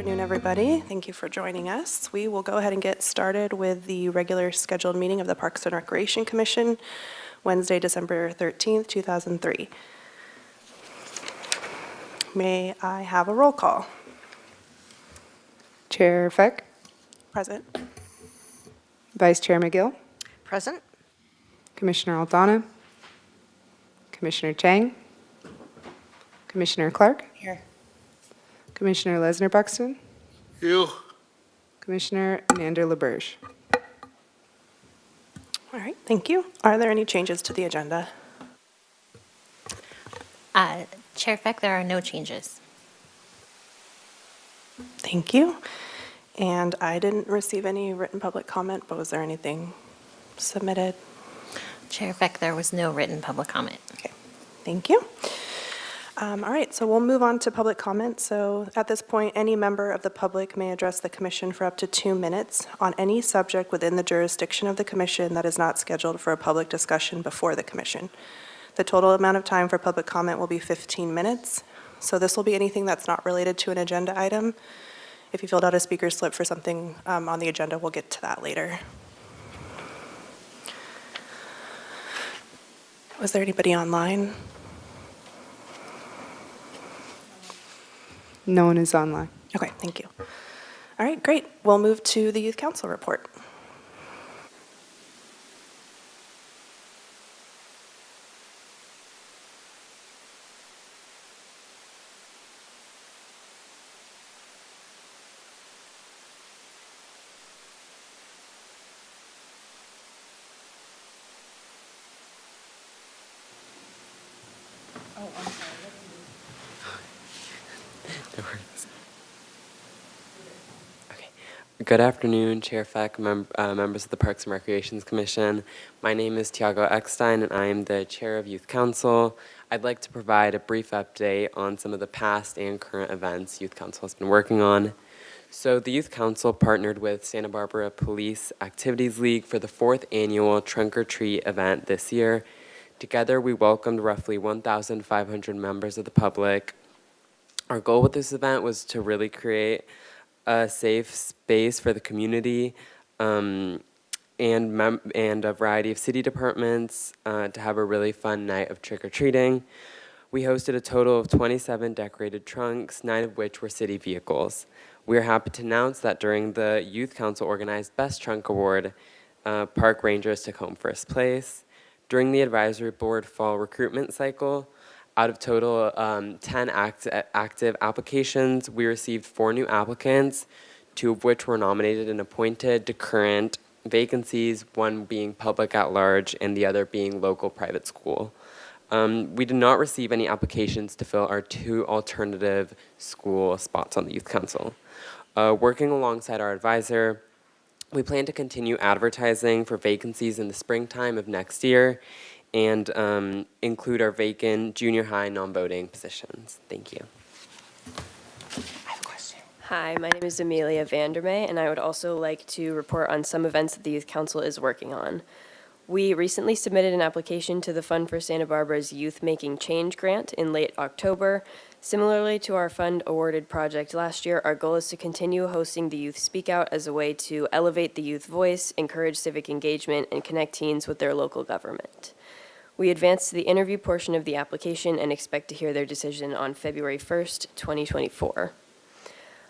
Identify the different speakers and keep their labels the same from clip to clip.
Speaker 1: afternoon, everybody. Thank you for joining us. We will go ahead and get started with the regular scheduled meeting of the Parks and Recreation Commission, Wednesday, December 13th, 2003. May I have a roll call?
Speaker 2: Chair Feck,
Speaker 1: Present.
Speaker 2: Vice Chair McGill,
Speaker 3: Present.
Speaker 2: Commissioner Aldana, Commissioner Chang, Commissioner Clark,
Speaker 1: Here.
Speaker 2: Commissioner Lesnar Buxton,
Speaker 4: You.
Speaker 2: Commissioner Nander LaBerge.
Speaker 1: All right, thank you. Are there any changes to the agenda?
Speaker 5: Chair Feck, there are no changes.
Speaker 1: Thank you. And I didn't receive any written public comment, but was there anything submitted?
Speaker 5: Chair Feck, there was no written public comment.
Speaker 1: Okay, thank you. All right, so we'll move on to public comment. So at this point, any member of the public may address the commission for up to 2 minutes on any subject within the jurisdiction of the commission that is not scheduled for a public discussion before the commission. The total amount of time for public comment will be 15 minutes. So this will be anything that's not related to an agenda item. If you filled out a speaker slip for something on the agenda, we'll get to that later. Was there anybody online?
Speaker 2: No one is online.
Speaker 1: Okay, thank you. All right, great. We'll move to the Youth Council report.
Speaker 6: Okay. Good afternoon, Chair Feck, members of the Parks and Recreations Commission. My name is Tiago Eckstein, and I am the Chair of Youth Council. I'd like to provide a brief update on some of the past and current events Youth Council has been working on. So the Youth Council partnered with Santa Barbara Police Activities League for the 4th annual Trunk or Treat event this year. Together, we welcomed roughly 1,500 members of the public. Our goal with this event was to really create a safe space for the community and a variety of city departments to have a really fun night of trick-or-treating. We hosted a total of 27 decorated trunks, 9 of which were city vehicles. We are happy to announce that during the Youth Council organized Best Trunk Award, Park Rangers took home first place. During the advisory board fall recruitment cycle, out of total 10 active applications, we received 4 new applicants, 2 of which were nominated and appointed to current vacancies, 1 being public at large and the other being local private school. We did not receive any applications to fill our 2 alternative school spots on the Youth Council. Working alongside our advisor, we plan to continue advertising for vacancies in the springtime of next year and include our vacant junior high non-voting positions. Thank you.
Speaker 1: I have a question.
Speaker 7: Hi, my name is Amelia Vandermay, and I would also like to report on some events that the Youth Council is working on. We recently submitted an application to the Fund for Santa Barbara's Youth Making Change grant in late October. Similarly to our fund awarded project last year, our goal is to continue hosting the Youth Speak Out as a way to elevate the youth voice, encourage civic engagement, and connect teens with their local government. We advanced to the interview portion of the application and expect to hear their decision on February 1st, 2024.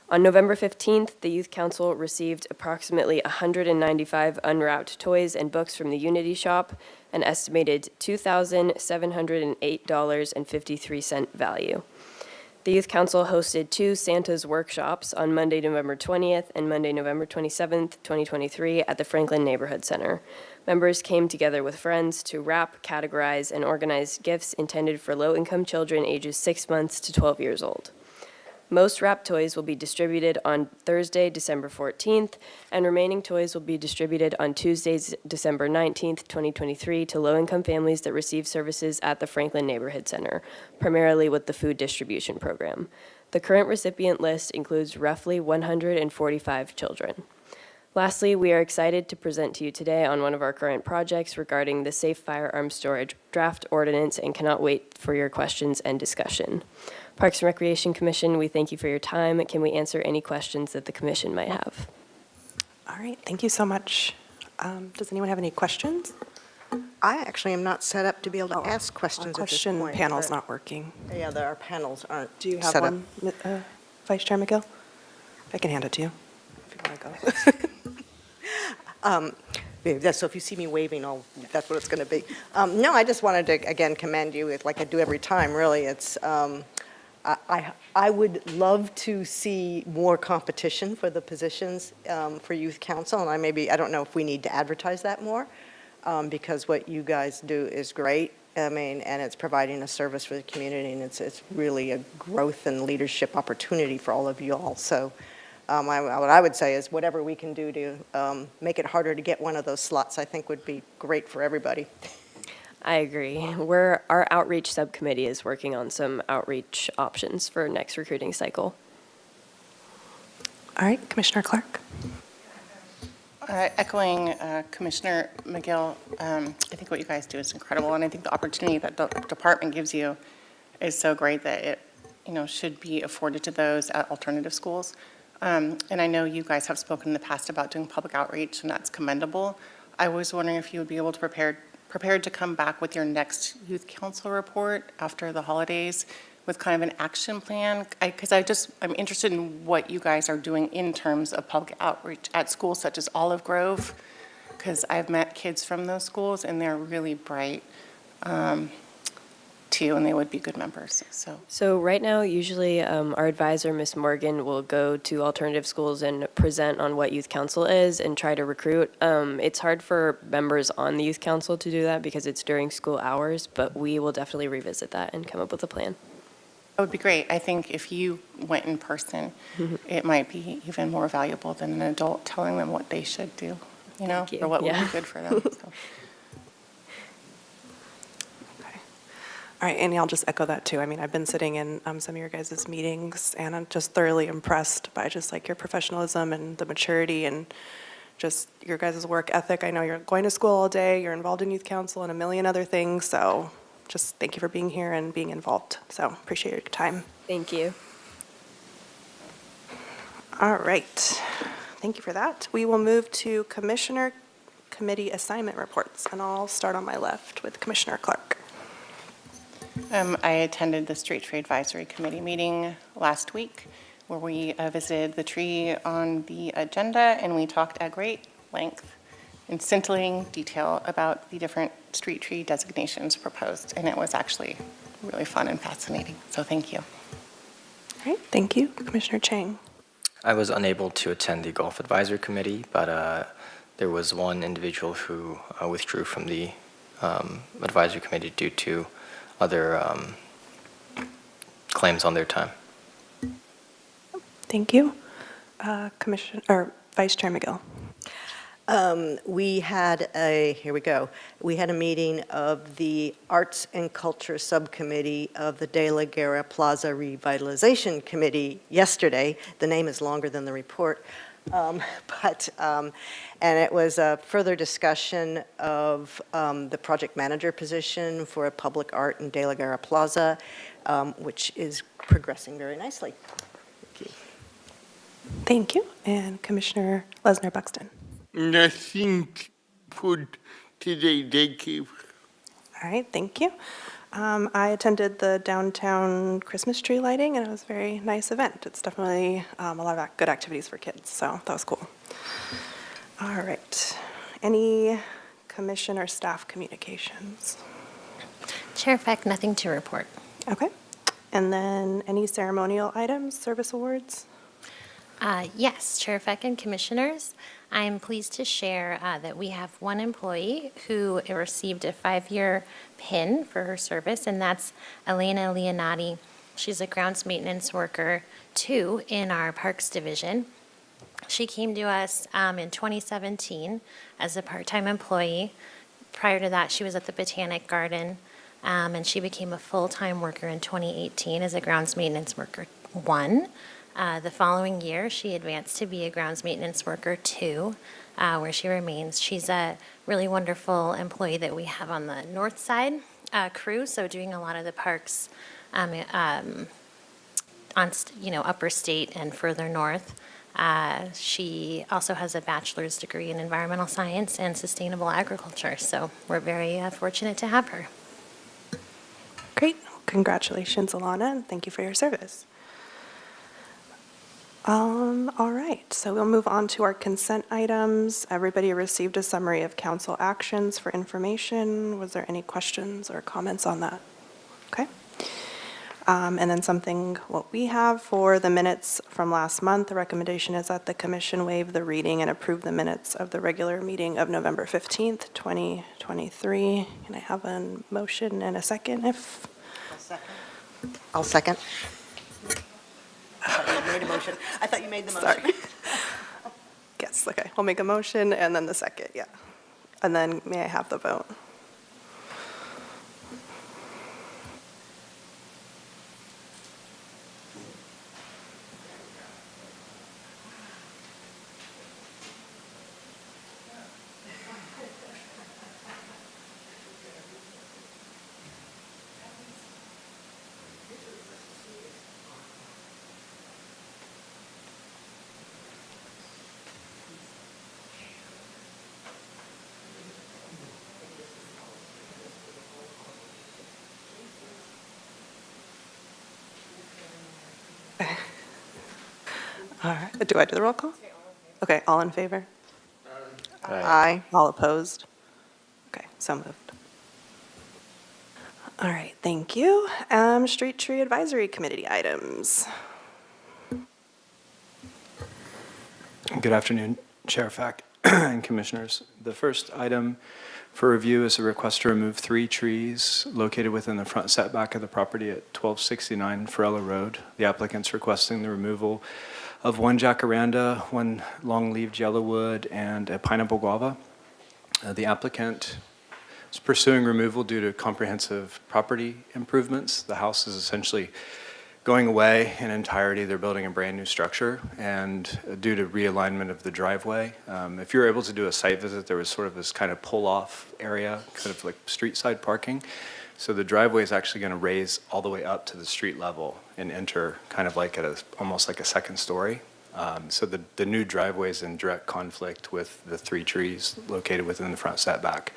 Speaker 7: On November 15th, the Youth Council received approximately 195 unwrapped toys and books from the Unity Shop, an estimated $2,708.53 value. The Youth Council hosted 2 Santa's workshops on Monday, November 20th and Monday, November 27th, 2023 at the Franklin Neighborhood Center. Members came together with friends to wrap, categorize, and organize gifts intended for low-income children ages 6 months to 12 years old. Most wrapped toys will be distributed on Thursday, December 14th, and remaining toys will be distributed on Tuesday, December 19th, 2023, to low-income families that receive services at the Franklin Neighborhood Center, primarily with the food distribution program. The current recipient list includes roughly 145 children. Lastly, we are excited to present to you today on one of our current projects regarding the Safe Firearm Storage Draft Ordinance and cannot wait for your questions and discussion. Parks and Recreation Commission, we thank you for your time. Can we answer any questions that the commission might have?
Speaker 1: All right, thank you so much. Does anyone have any questions?
Speaker 3: I actually am not set up to be able to ask
Speaker 1: Our
Speaker 3: questions at this
Speaker 1: question
Speaker 3: point.
Speaker 1: panel's
Speaker 3: but-
Speaker 1: not working.
Speaker 3: Yeah, our panels aren't
Speaker 1: Do you have
Speaker 3: set up.
Speaker 1: one, Vice Chair McGill? I can hand it to you if you want to go.
Speaker 3: So if you see me waving, that's what it's going to be. No, I just wanted to, again, commend you, like I do every time, really. It's, I would love to see more competition for the positions for youth council, and I don't know if we need to advertise that more, because what you guys do is great. I mean, and it's providing a service for the community, and it's really a growth and leadership opportunity for all of you all. So what I would say is whatever we can do to make it harder to get one of those slots, I think would be great for everybody.
Speaker 7: I agree. Our outreach subcommittee is working on some outreach options for next recruiting cycle.
Speaker 1: All right, Commissioner Clark.
Speaker 4: Echoing Commissioner McGill, I think what you guys do is incredible, and I think the opportunity that the department gives you is so great that it, should be afforded to those at alternative schools. And I know you guys have spoken in the past about doing public outreach, and that's commendable. I was wondering if you would be able to prepared to come back with your next youth council report after the holidays with kind of an action plan, because I'm interested in what you guys are doing in terms of public outreach at schools such as Olive Grove, because I've met kids from those schools and they're really bright too, and they would be good members.
Speaker 7: So right now, usually our advisor, Ms. Morgan, will go to alternative schools and present on what youth council is and try to recruit. It's hard for members on the youth council to do that because it's during school hours, but we will definitely revisit that and come up with a plan.
Speaker 4: That would be great. I think if you went in person, it might be even more valuable than an adult telling them what they should do,
Speaker 7: Thank you.
Speaker 4: or what would
Speaker 7: Yeah.
Speaker 4: be good for them. So.
Speaker 1: All right, Annie, I'll just echo that too. I mean, I've been sitting in some of your guys' meetings, and I'm just thoroughly impressed by just like your professionalism and the maturity and just your guys' work ethic. I know you're going to school all day, you're involved in youth council and a million other things, so just thank you for being here and being involved. So appreciate your time.
Speaker 7: Thank you.
Speaker 1: All right, thank you for that. We will move to Commissioner Committee assignment reports, and I'll start on my left with Commissioner Clark.
Speaker 4: I attended the Street Tree Advisory Committee meeting last week where we visited the tree on the agenda, and we talked at great length in scintillating detail about the different street tree designations proposed, and it was actually really fun and fascinating. So thank you.
Speaker 1: All right, thank you. Commissioner Chang.
Speaker 8: I was unable to attend the Golf Advisory Committee, but there was one individual who withdrew from the advisory committee due to other claims on their time.
Speaker 1: Thank you. Vice Chair McGill.
Speaker 3: We had a meeting of the Arts and Culture Subcommittee of the De La Guerra Plaza Revitalization Committee yesterday. The name is longer than the report. And it was a further discussion of the project manager position for a public art in De La Guerra Plaza, which is progressing very nicely. Thank you.
Speaker 1: Thank you. And Commissioner Lesnar Buxton.
Speaker 9: Nothing put today, thank you.
Speaker 1: All right, thank you. I attended the downtown Christmas tree lighting, and it was a very nice event. It's definitely a lot of good activities for kids, so that was cool. All right. Any commission or staff communications?
Speaker 5: Chair Feck, nothing to report.
Speaker 1: Okay. And then any ceremonial items, service awards?
Speaker 5: Yes, Chair Feck and Commissioners, I am pleased to share that we have one employee who received a 5-year PIN for her service, and that's Elena Leonati. She's a grounds maintenance worker 2 in our Parks Division. She came to us in 2017 as a part-time employee. Prior to that, she was at the Botanic Garden, and she became a full-time worker in 2018 as a grounds maintenance worker 1. The following year, she advanced to be a grounds maintenance worker 2, where she remains. She's a really wonderful employee that we have on the north side crew, so doing a lot of the parks upper state and further north. She also has a bachelor's degree in environmental science and sustainable agriculture, so we're very fortunate to have her.
Speaker 1: Great. Congratulations, Alana, and thank you for your service. All right, so we'll move on to our consent items. Everybody received a summary of council actions for information. Was there any questions or comments on that? Okay. And then what we have for the minutes from last month, the recommendation is that the commission waive the reading and approve the minutes of the regular meeting of November 15th, 2023. Can I have a motion and a second if?
Speaker 3: I'll second. I thought you made a motion. I thought you made the motion.
Speaker 1: Sorry. Yes, okay. I'll make a motion and then the second, yeah. And then may I have the vote? All right, do I do the roll call? Okay, all in favor?
Speaker 3: Aye.
Speaker 1: All opposed? Okay, so moved. All right, thank you. Street Tree Advisory Committee items.
Speaker 10: Good afternoon, Chair Fack and Commissioners. The first item for review is a request to remove 3 trees located within the front setback of the property at 1269 Farella Road. The applicant's requesting the removal of 1 jacaranda, 1 long-leaved yellowwood, and a pineapple guava. The applicant is pursuing removal due to comprehensive property improvements. The house is essentially going away in entirety. They're building a brand new structure, and due to realignment of the driveway, if you were able to do a site visit, there was sort of this kind of pull-off area, kind of like street side parking. So the driveway is actually going to raise all the way up to the street level and enter kind of like at almost like a second story. So the new driveway is in direct conflict with the 3 trees located within the front setback.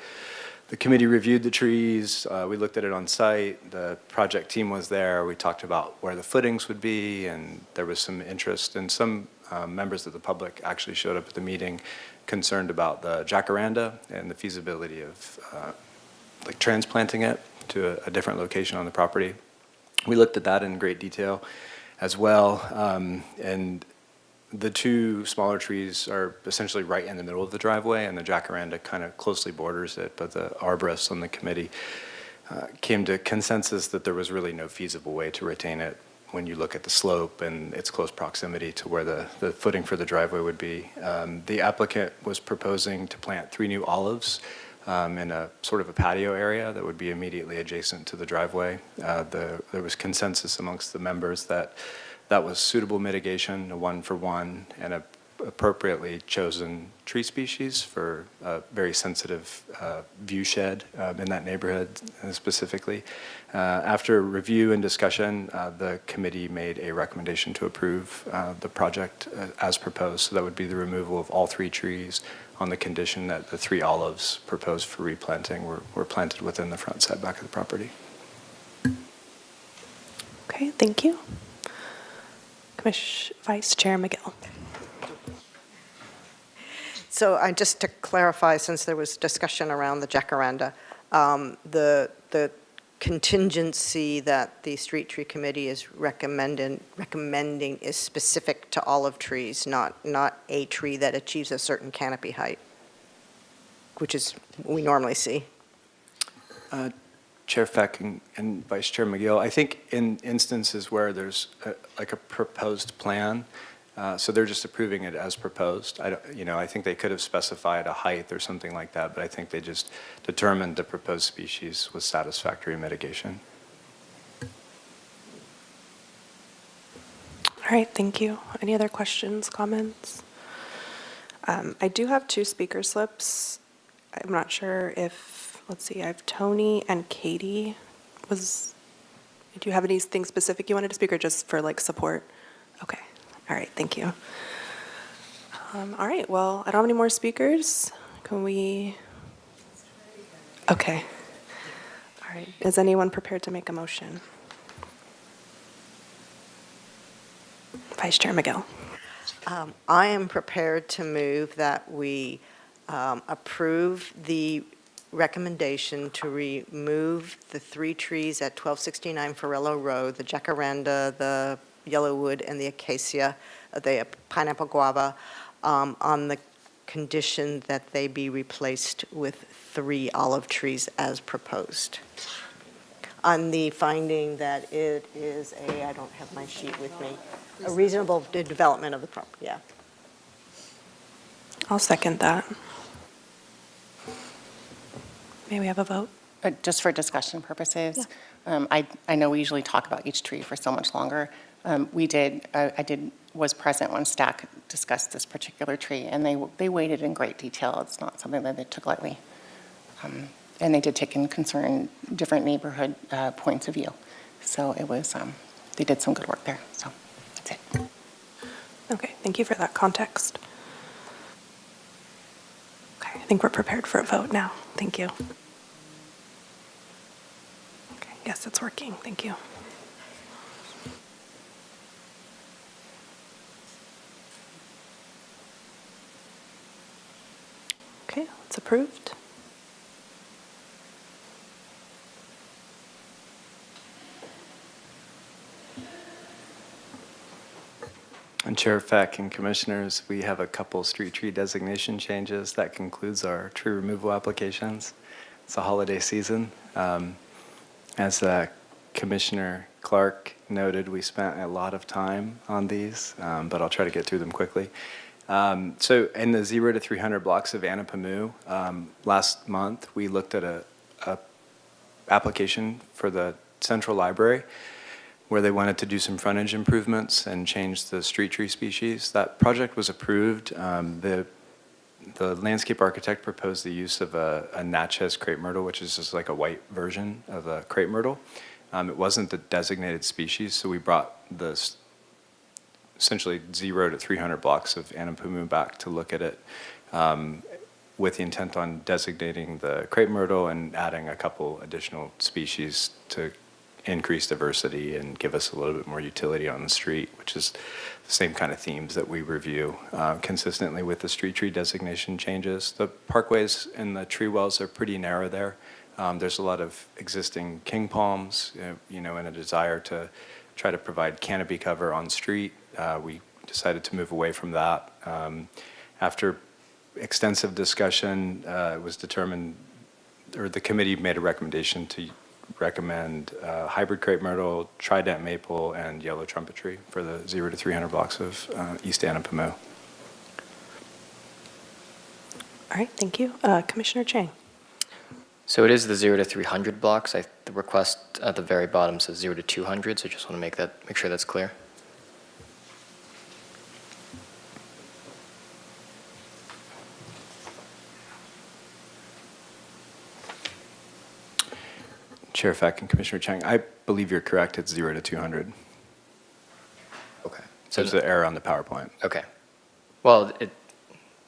Speaker 10: The committee reviewed the trees. We looked at it on site. The project team was there. We talked about where the footings would be, and there was some interest, and some members of the public actually showed up at the meeting concerned about the jacaranda and the feasibility of like transplanting it to a different location on the property. We looked at that in great detail as well, and the 2 smaller trees are essentially right in the middle of the driveway, and the jacaranda kind of closely borders it, but the arborists on the committee came to consensus that there was really no feasible way to retain it when you look at the slope and its close proximity to where the footing for the driveway would be. The applicant was proposing to plant 3 new olives in a sort of a patio area that would be immediately adjacent to the driveway. There was consensus amongst the members that that was suitable mitigation, a 1-for-1, and a appropriately chosen tree species for a very sensitive view shed in that neighborhood specifically. After review and discussion, the committee made a recommendation to approve the project as proposed. So that would be the removal of all 3 trees on the condition that the 3 olives proposed for replanting were planted within the front setback of the property.
Speaker 1: Okay, thank you. Vice Chair McGill.
Speaker 3: So just to clarify, since there was discussion around the jacaranda, the contingency that the Street Tree Committee is recommending is specific to olive trees, not a tree that achieves a certain canopy height, which is what we normally see.
Speaker 10: Chair Feck and Vice Chair McGill, I think in instances where there's like a proposed plan, so they're just approving it as proposed. I think they could have specified a height or something like that, but I think they just determined the proposed species was satisfactory mitigation.
Speaker 1: All All right, thank you. Any other questions, comments? I do have 2 speaker slips. I'm not sure if, let's see, I have Tony and Katie. Do you have anything specific you wanted to speak or just for like support? Okay, all right, thank you. All right, well, I don't have any more speakers. Can we? Okay. All right, is anyone prepared to make a motion? Vice Chair Miguel.
Speaker 3: I am prepared to move that we approve the recommendation to remove the 3 trees at 1269 Farello Road, the jacaranda, the yellowwood, and the acacia, the pineapple guava, on the condition that they be replaced with 3 olive trees as proposed. On the finding that it is I don't have my sheet with me, a reasonable development of the property, yeah.
Speaker 1: I'll second that. May we have a vote?
Speaker 4: Just for discussion purposes, I know we usually talk about each tree for so much longer. Was present when staff discussed this particular tree, and they weighed it in great detail. It's not something that they took lightly. And they did take in concern different neighborhood points of view. So it was, they did some good work there. So that's it.
Speaker 1: Okay, thank you for that context. Okay, I think we're prepared for a vote now. Thank you. Okay, yes, it's working. Thank you. Okay, it's approved.
Speaker 10: And Chair Feck and Commissioners, we have a couple street tree designation changes. That concludes our tree removal applications. It's a holiday season. As Commissioner Clark noted, we spent a lot of time on these, but I'll try to get through them quickly. So in the 0 to 300 blocks of Anapamu, last month, we looked at a application for the Central Library where they wanted to do some frontage improvements and change the street tree species. That project was approved. The landscape architect proposed the use of a Natchez crepe myrtle, which is just like a white version of a crepe myrtle. It wasn't the designated species, so we brought the essentially 0 to 300 blocks of Anapamu back to look at it with the intent on designating the crepe myrtle and adding a couple additional species to increase diversity and give us a little bit more utility on the street, which is the same kind of themes that we review consistently with the street tree designation changes. The parkways and the tree wells are pretty narrow there. There's a lot of existing king palms, and a desire to try to provide canopy cover on street. We decided to move away from that. After extensive discussion, it was determined, or the committee made a recommendation to recommend hybrid crepe myrtle, trident maple, and yellow trumpet tree for the 0 to 300 blocks of East Anapamu.
Speaker 1: All right, thank you. Commissioner Chang.
Speaker 8: So it is the 0 to 300 blocks. The request at the very bottom says 0 to 200, so just want to make sure that's clear.
Speaker 10: Chair Feck and Commissioner Chang, I believe you're correct. It's 0 to 200.
Speaker 8: Okay.
Speaker 10: So there's the error on the PowerPoint.
Speaker 8: Okay. Well,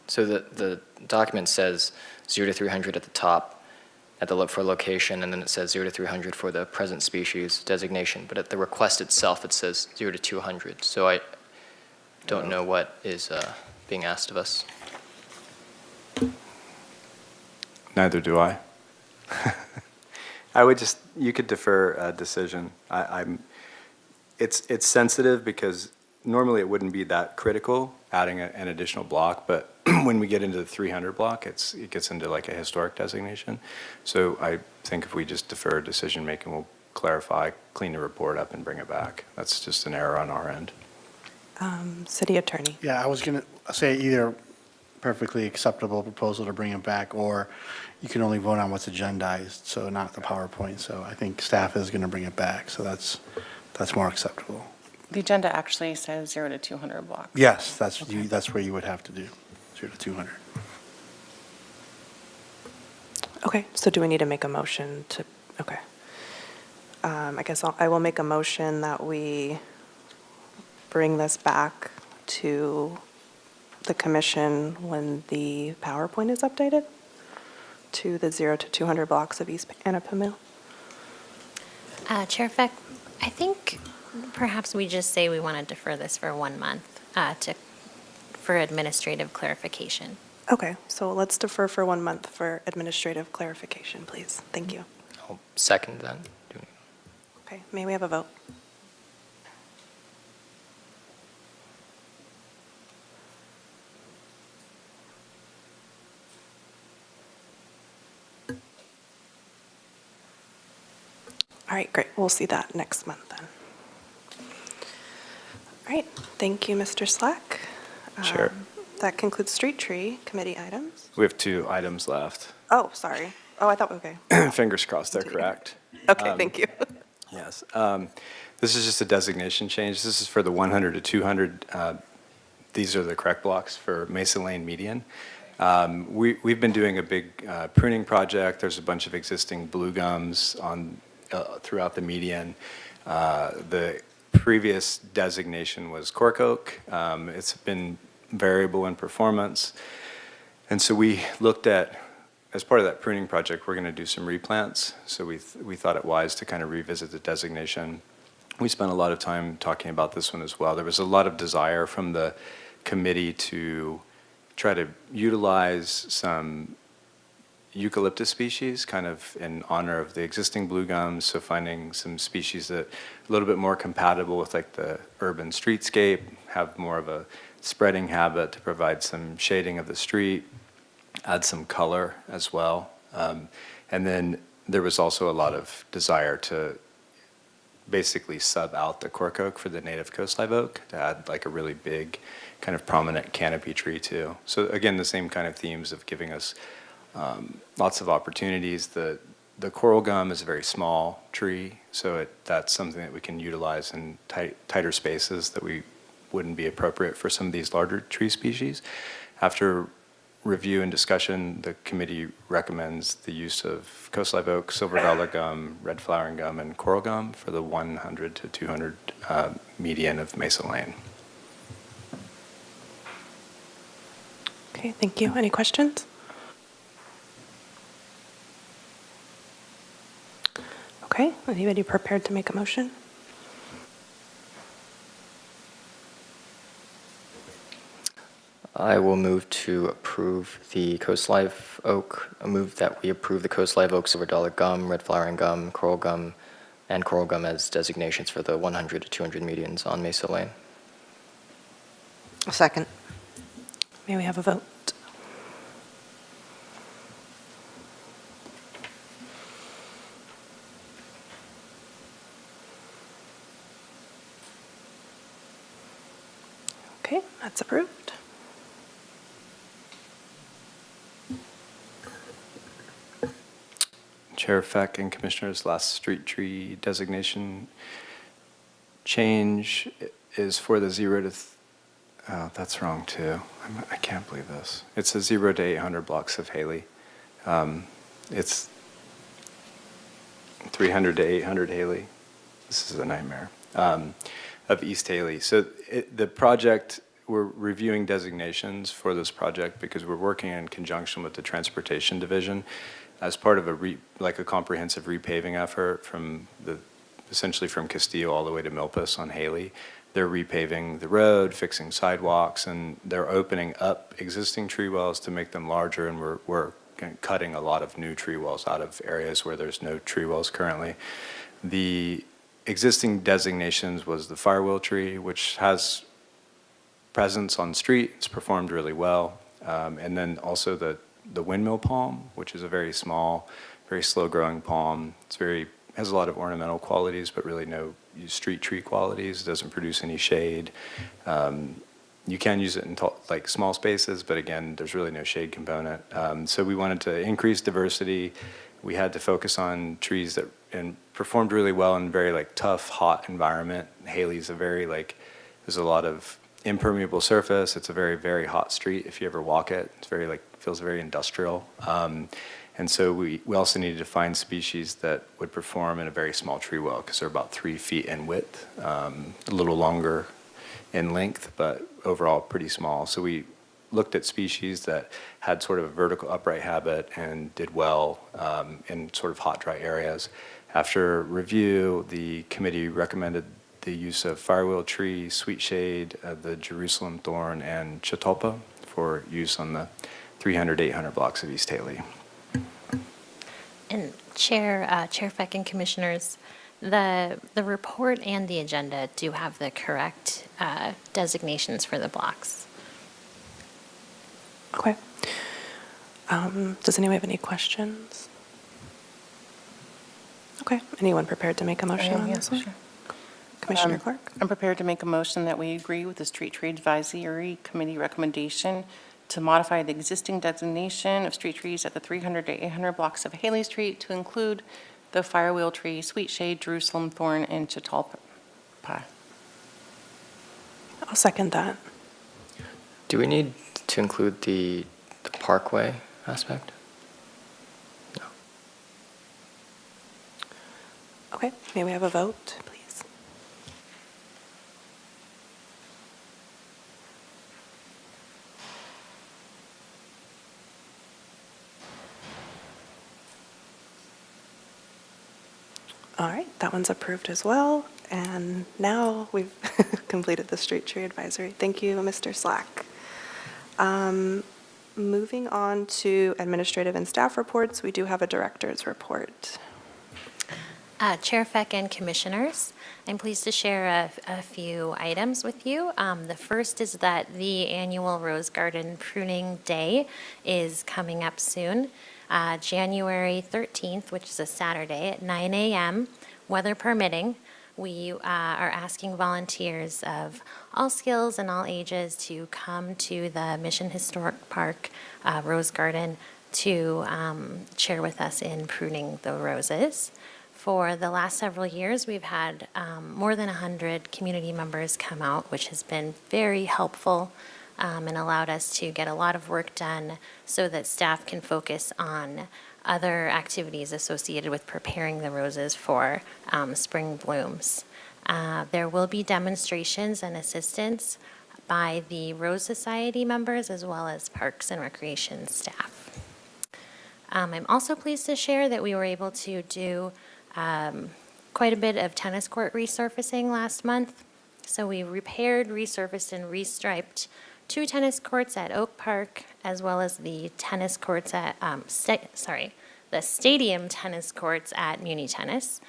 Speaker 8: so the document says 0 to 300 at the top for location, and then it says 0 to 300 for the present species designation. But at the request itself, it says 0 to 200. So I don't know what is being asked of us.
Speaker 10: Neither do I. You could defer a decision. It's sensitive because normally it wouldn't be that critical, adding an additional block, but when we get into the 300 block, it gets into like a historic designation. So I think if we just defer decision-making, we'll clarify, clean the report up, and bring it back. That's just an error on our end.
Speaker 1: City Attorney.
Speaker 11: Yeah, I was going to say either perfectly acceptable proposal to bring it back, or you can only vote on what's agendized, so not the PowerPoint. So I think staff is going to bring it back, so that's more acceptable.
Speaker 4: The agenda actually says 0 to 200 blocks.
Speaker 11: Yes, that's where you would have to do, 0 to 200.
Speaker 1: Okay, so do we need to make a motion to, okay. I guess I will make a motion that we bring this back to the commission when the PowerPoint is updated to the 0 to 200 blocks of East Anapamu.
Speaker 5: Chair Feck, I think perhaps we just say we want to defer this for 1 month for administrative clarification.
Speaker 1: Okay, so let's defer for 1 month for administrative clarification, please. Thank you.
Speaker 8: I'll second that.
Speaker 1: Okay, may we have a vote? All right, great. We'll see that next month then. All right, thank you, Mr. Slack.
Speaker 10: Sure.
Speaker 1: That concludes street tree committee items.
Speaker 10: We have 2 items left.
Speaker 1: Oh, sorry. Oh, I thought, okay.
Speaker 10: Fingers crossed they're correct.
Speaker 1: Okay, thank you.
Speaker 10: Yes. This is just a designation change. This is for the 100 to 200. These are the correct blocks for Mesa Lane median. We've been doing a big pruning project. There's a bunch of existing blue gums throughout the median. The previous designation was cork oak. It's been variable in performance. And so we looked at, as part of that pruning project, we're going to do some replants. So we thought it wise to kind of revisit the designation. We spent a lot of time talking about this one as well. There was a lot of desire from the committee to try to utilize some eucalyptus species kind of in honor of the existing blue gums. So finding some species that are a little bit more compatible with like the urban streetscape, have more of a spreading habit to provide some shading of the street, add some color as well. And then there was also a lot of desire to basically sub out the cork oak for the native coast live oak to add like a really big kind of prominent canopy tree too. So again, the same kind of themes of giving us lots of opportunities. The coral gum is a very small tree, so that's something that we can utilize in tighter spaces that we wouldn't be appropriate for some of these larger tree species. After review and discussion, the committee recommends the use of coast live oak, silver dollar gum, red flowering gum, and coral gum for the 100 to 200 median of Mesa Lane.
Speaker 1: Okay, thank you. Any questions? Okay, anybody prepared to make a motion?
Speaker 8: I will move to approve the Coast Live Oak, move that we approve the Coast Live Oak, silver dollar gum, red flowering gum, and coral gum as designations for the 100 to 200 medians on Mesa Lane.
Speaker 3: A second.
Speaker 1: May we have a vote? Okay, that's approved.
Speaker 10: Chair Feck and Commissioners, last street tree designation change is for the 0 to, oh, that's wrong too. I can't believe this. It's a 0 to 800 blocks of Haley. It's 300 to 800 Haley. This is a nightmare. Of East Haley. So the project, we're reviewing designations for this project because we're working in conjunction with the Transportation Division as part of a comprehensive repaving effort from essentially from Castillo all the way to Milpas on Haley. They're repaving the road, fixing sidewalks, and they're opening up existing tree wells to make them larger, and we're cutting a lot of new tree wells out of areas where there's no tree wells currently. The existing designations was the firewheel tree, which has presence on street. It's performed really well. And then also the windmill palm, which is a very small, very slow-growing palm. Has a lot of ornamental qualities, but really no street tree qualities. It doesn't produce any shade. You can use it in like small spaces, but again, there's really no shade component. So we wanted to increase diversity. We had to focus on trees that performed really well in very like tough, hot environment Haley's a very there's a lot of impermeable surface. It's a very, very hot street. If you ever walk it, it's very feels very industrial. And so we also needed to find species that would perform in a very small tree well, because they're about 3 feet in width, a little longer in length, but overall pretty small. So we looked at species that had sort of a vertical upright habit and did well in sort of hot, dry areas. After review, the committee recommended the use of firewheel tree, sweet shade, the Jerusalem thorn, and chautauqua for use on the 300, 800 blocks of East Haley.
Speaker 5: And Chair Feck and Commissioners, the report and the agenda do have the correct designations for the blocks.
Speaker 1: Okay. Does anyone have any questions? Okay. Anyone prepared to make a motion on this one?
Speaker 4: Sure.
Speaker 1: Commissioner Clark?
Speaker 4: I'm prepared to make a motion that we agree with the Street Tree Advisory Committee recommendation to modify the existing designation of street trees at the 300 to 800 blocks of Haley Street to include the firewheel tree, sweet shade, Jerusalem thorn, and chautauqua.
Speaker 1: I'll second that.
Speaker 8: Do we need to include the parkway aspect? No.
Speaker 1: Okay. May we have a vote, please? All right, that one's approved as well. And now we've completed the Street Tree Advisory. Thank you, Mr. Slack. Moving on to administrative and staff reports, we do have a director's report.
Speaker 5: Chair Feck and Commissioners, I'm pleased to share a few items with you. The first is that the annual Rose Garden Pruning Day is coming up soon. January 13th, which is a Saturday at 9 a.m., weather permitting. We are asking volunteers of all skills and all ages to come to the Mission Historic Park Rose Garden to share with us in pruning the roses. For the last several years, we've had more than 100 community members come out, which has been very helpful and allowed us to get a lot of work done so that staff can focus on other activities associated with preparing the roses for spring blooms. There will be demonstrations and assistance by the Rose Society members as well as Parks and Recreation staff. I'm also pleased to share that we were able to do quite a bit of tennis court resurfacing last month. So we repaired, resurfaced, and restriped 2 tennis courts at Oak Park, as well as the tennis courts at, the stadium tennis courts at Muni Tennis.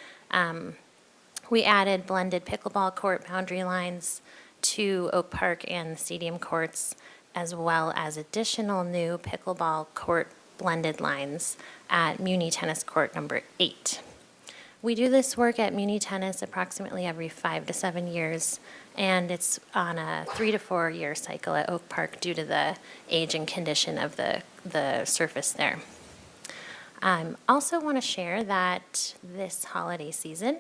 Speaker 5: We added blended pickleball court boundary lines to Oak Park and the stadium courts, as well as additional new pickleball court blended lines at Muni Tennis Court number 8. We do this work at Muni Tennis approximately every 5 to 7 years, and it's on a 3 to 4 year cycle at Oak Park due to the age and condition of the surface there. I also want to share that this holiday season,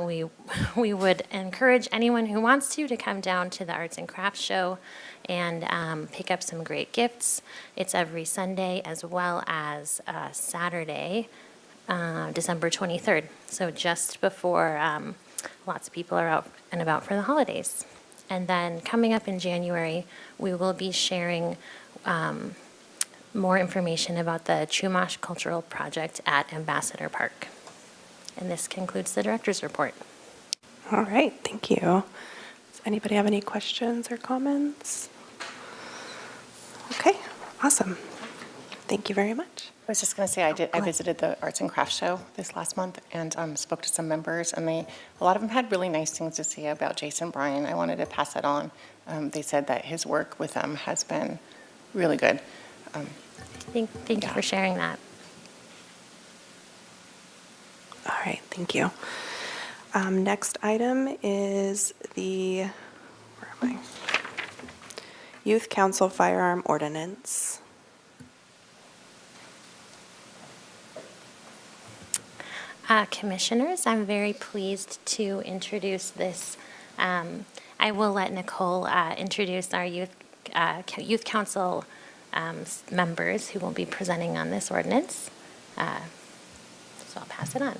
Speaker 5: we would encourage anyone who wants to come down to the Arts and Crafts Show and pick up some great gifts. It's every Sunday as well as Saturday, December 23rd, so just before lots of people are out and about for the holidays. And then coming up in January, we will be sharing more information about the Chumash Cultural Project at Ambassador Park. And this concludes the director's report.
Speaker 1: All right, thank you. Does anybody have any questions or comments? Okay, awesome. Thank you very much.
Speaker 4: I was just going to say, I visited the Arts and Crafts Show this last month and spoke to some members, and a lot of them had really nice things to say about Jason Bryan. I wanted to pass that on. They said that his work with them has been really good.
Speaker 5: Thank you for sharing that.
Speaker 1: All right, thank you. Next item is the, where am I? Youth Council Firearm Ordinance.
Speaker 5: Commissioners, I'm very pleased to introduce this. I will let Nicole introduce our youth council members who will be presenting on this ordinance. So I'll pass it on.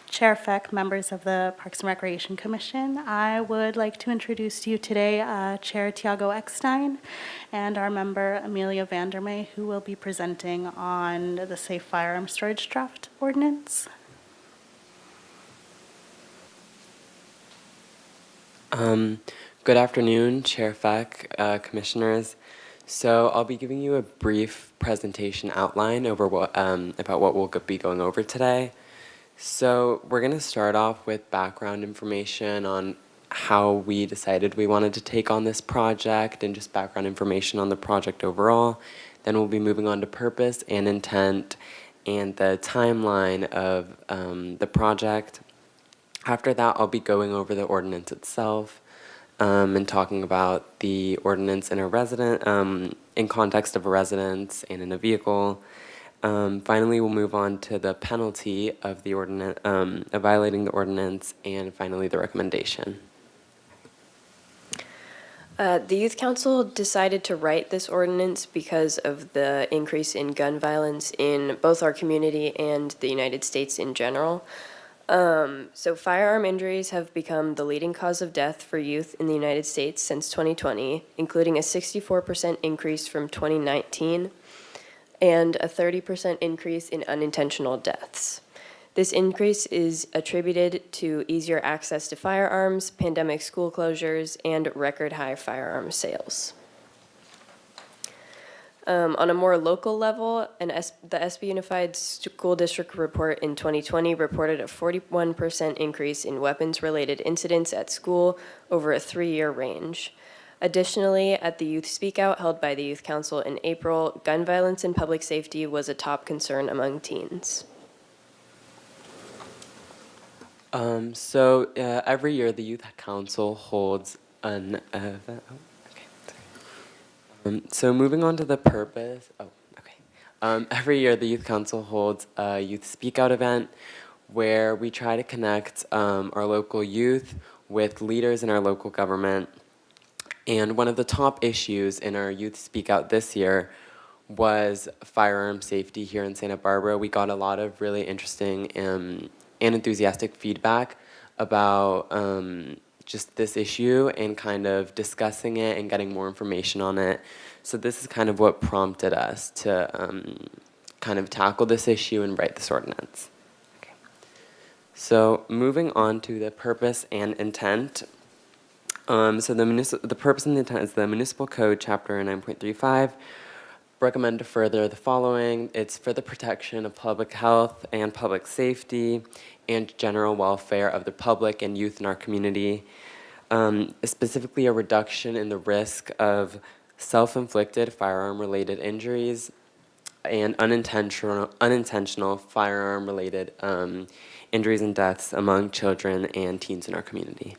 Speaker 12: Chair Feck, members of the Parks and Recreation Commission, I would like to introduce to you today Chair Tiago Eckstein and our member Amelia Vandermeer, who will be presenting on the Safe Firearm Storage Draft Ordinance.
Speaker 6: Good afternoon, Chair Feck, Commissioners. So I'll be giving you a brief presentation outline over about what we'll be going over today. So we're going to start off with background information on how we decided we wanted to take on this project and just background information on the project overall. Then we'll be moving on to purpose and intent and the timeline of the project. After that, I'll be going over the ordinance itself and talking about the ordinance in in context of a residence and in a vehicle. Finally, we'll move on to the penalty of the ordinance, of violating the ordinance, and finally the recommendation.
Speaker 7: The Youth Council decided to write this ordinance because of the increase in gun violence in both our community and the United States in general. So firearm injuries have become the leading cause of death for youth in the United States since 2020, including a 64% increase from 2019 and a 30% increase in unintentional deaths. This increase is attributed to easier access to firearms, pandemic school closures, and record high firearm sales. On a more local level, the SB Unified School District report in 2020 reported a 41% increase in weapons-related incidents at school over a 3-year range. Additionally, at the Youth Speak Out held by the Youth Council in April, gun violence and public safety was a top concern among teens.
Speaker 6: Every year the Youth Council holds an event. So moving on to the purpose. Every year the Youth Council holds a Youth Speak Out event where we try to connect our local youth with leaders in our local government. And one of the top issues in our Youth Speak Out this year was firearm safety here in Santa Barbara. We got a lot of really interesting and enthusiastic feedback about just this issue and kind of discussing it and getting more information on it. So this is kind of what prompted us to kind of tackle this issue and write this ordinance. Okay. So moving on to the purpose and intent. The purpose and the intent is the Municipal Code, Chapter 9.35. Recommend to further the following. It's for the protection of public health and public safety and general welfare of the public and youth in our community. Specifically, a reduction in the risk of self-inflicted firearm-related injuries and unintentional firearm-related injuries and deaths among children and teens in our community.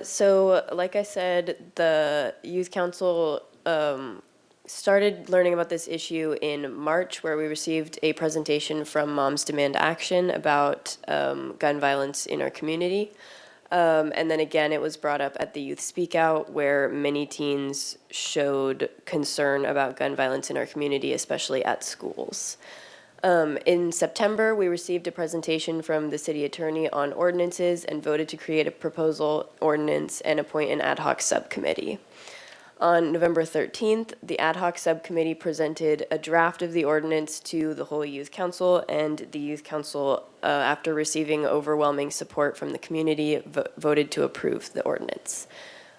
Speaker 7: So, like I said, the Youth Council started learning about this issue in March, where we received a presentation from Moms Demand Action about gun violence in our community. And then again, it was brought up at the Youth Speak Out, where many teens showed concern about gun violence in our community, especially at schools. In September, we received a presentation from the city attorney on ordinances and voted to create a proposal ordinance and appoint an ad hoc subcommittee. On November 13th, the ad hoc subcommittee presented a draft of the ordinance to the whole Youth Council, and the Youth Council, after receiving overwhelming support from the community, voted to approve the ordinance.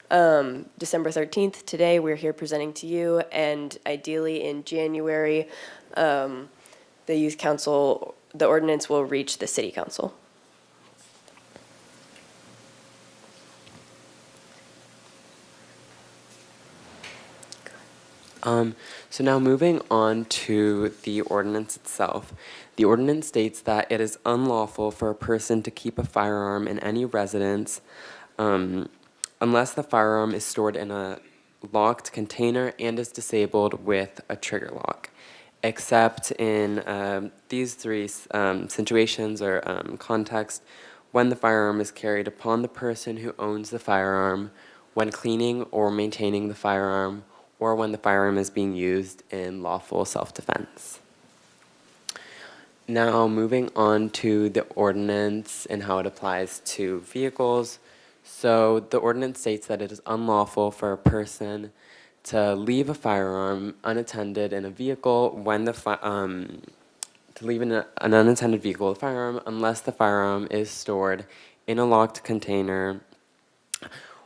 Speaker 7: December 13th, today, we're here presenting to you, and ideally in January, the Youth Council, the ordinance will reach the City Council.
Speaker 6: So now moving on to the ordinance itself. The ordinance states that it is unlawful for a person to keep a firearm in any residence unless the firearm is stored in a locked container and is disabled with a trigger lock, except in these three situations or context, when the firearm is carried upon the person who owns the firearm, when cleaning or maintaining the firearm, or when the firearm is being used in lawful self-defense. Now, moving on to the ordinance and how it applies to vehicles. So the ordinance states that it is unlawful for a person to leave a firearm unattended in a vehicle when the to leave an unattended vehicle with a firearm unless the firearm is stored in a locked container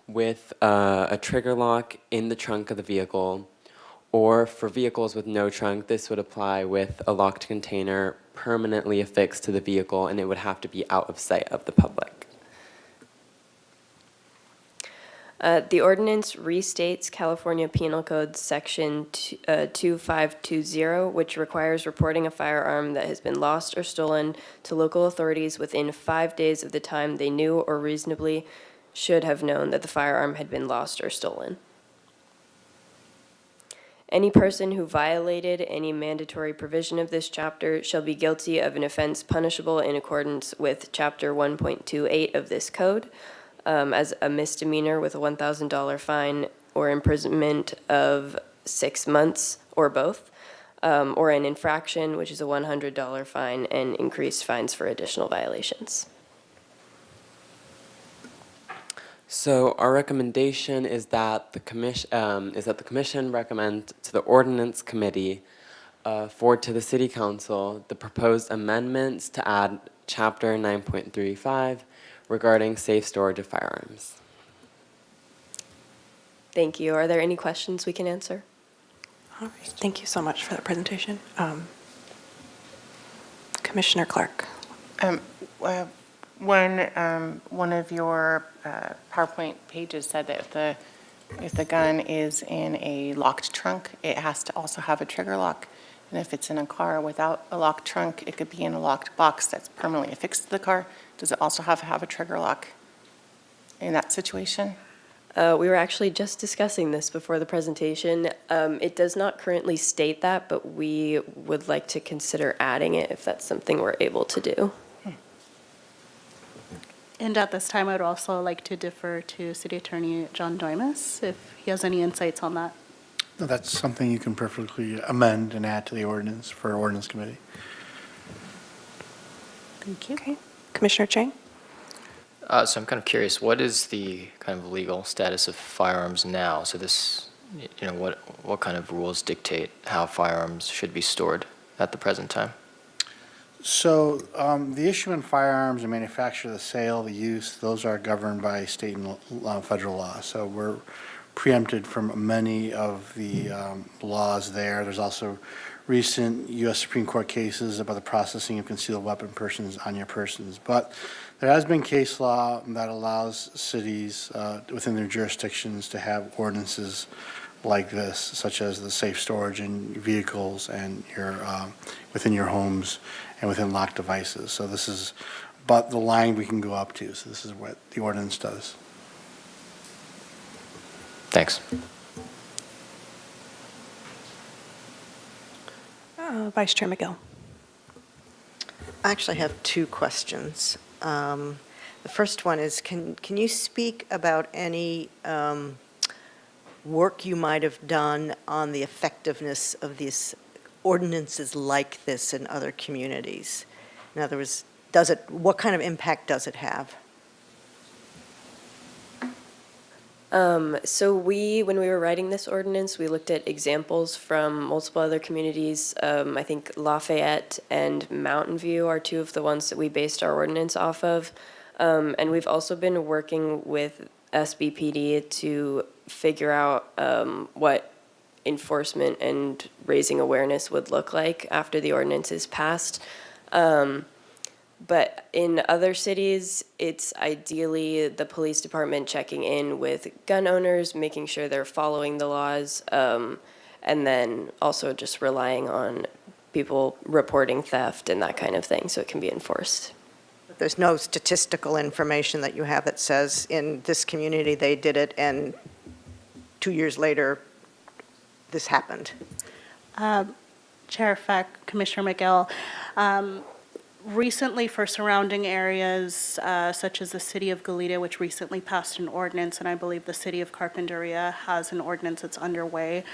Speaker 6: with a trigger lock in the trunk of the vehicle, or for vehicles with no trunk, this would apply with a locked container permanently affixed to the vehicle, and it would have to be out of sight of the public.
Speaker 7: The ordinance restates California Penal Code Section 2520, which requires reporting a firearm that has been lost or stolen to local authorities within 5 days of the time they knew or reasonably should have known that the firearm had been lost or stolen. Any person who violated any mandatory provision of this chapter shall be guilty of an offense punishable in accordance with Chapter 1.28 of this code, as a misdemeanor with a $1,000 fine or imprisonment of 6 months or both, or an infraction, which is a $100 fine and increased fines for additional violations.
Speaker 6: So our recommendation is that the commission recommend to the ordinance committee forward to the city council the proposed amendments to add chapter 9.35 regarding safe storage of firearms.
Speaker 7: Thank you. Are there any questions we can answer?
Speaker 1: All right, thank you so much for that presentation. Commissioner Clark.
Speaker 4: When one of your PowerPoint pages said that if the gun is in a locked trunk, it has to also have a trigger lock. And if it's in a car without a locked trunk, it could be in a locked box that's permanently affixed to the car. Does it also have to have a trigger lock in that situation?
Speaker 7: We were actually just discussing this before the presentation. It does not currently state that, but we would like to consider adding it if that's something we're able to do.
Speaker 12: And at this time, I would also like to defer to City Attorney John Doimus if he has any insights on that.
Speaker 11: No, that's something you can perfectly amend and add to the ordinance for ordinance committee.
Speaker 12: Thank you.
Speaker 1: Okay. Commissioner Chang?
Speaker 8: So I'm kind of curious, what is the kind of legal status of firearms now? So this, what kind of rules dictate how firearms should be stored at the present time?
Speaker 11: So the issuance of firearms, the manufacture, the sale, the use, those are governed by state and federal law. So we're preempted from many of the laws there. There's also recent U.S. Supreme Court cases about the processing of concealed weapon persons on your persons. But there has been case law that allows cities within their jurisdictions to have ordinances like this, such as the safe storage in vehicles and your within your homes and within locked devices. So this is but the line we can go up to. So this is what the ordinance does.
Speaker 8: Thanks.
Speaker 1: Vice Chair McGill.
Speaker 3: I actually have two questions. The first one is, can you speak about any work you might have done on the effectiveness of these ordinances like this in other communities? In other words, what kind of impact does it have?
Speaker 7: So when we were writing this ordinance, we looked at examples from multiple other communities. I think Lafayette and Mountain View are two of the ones that we based our ordinance off of. And we've also been working with SBPD to figure out what enforcement and raising awareness would look like after the ordinance is passed. But in other cities, it's ideally the police department checking in with gun owners, making sure they're following the laws, and then also just relying on people reporting theft and that kind of thing so it can be enforced.
Speaker 3: There's no statistical information that you have that says in this community they did it and 2 years later, this happened.
Speaker 12: Chair Feck, Commissioner McGill, recently for surrounding areas such as the city of Goleta, which recently passed an ordinance, and I believe the city of Carpinteria has an ordinance that's underway.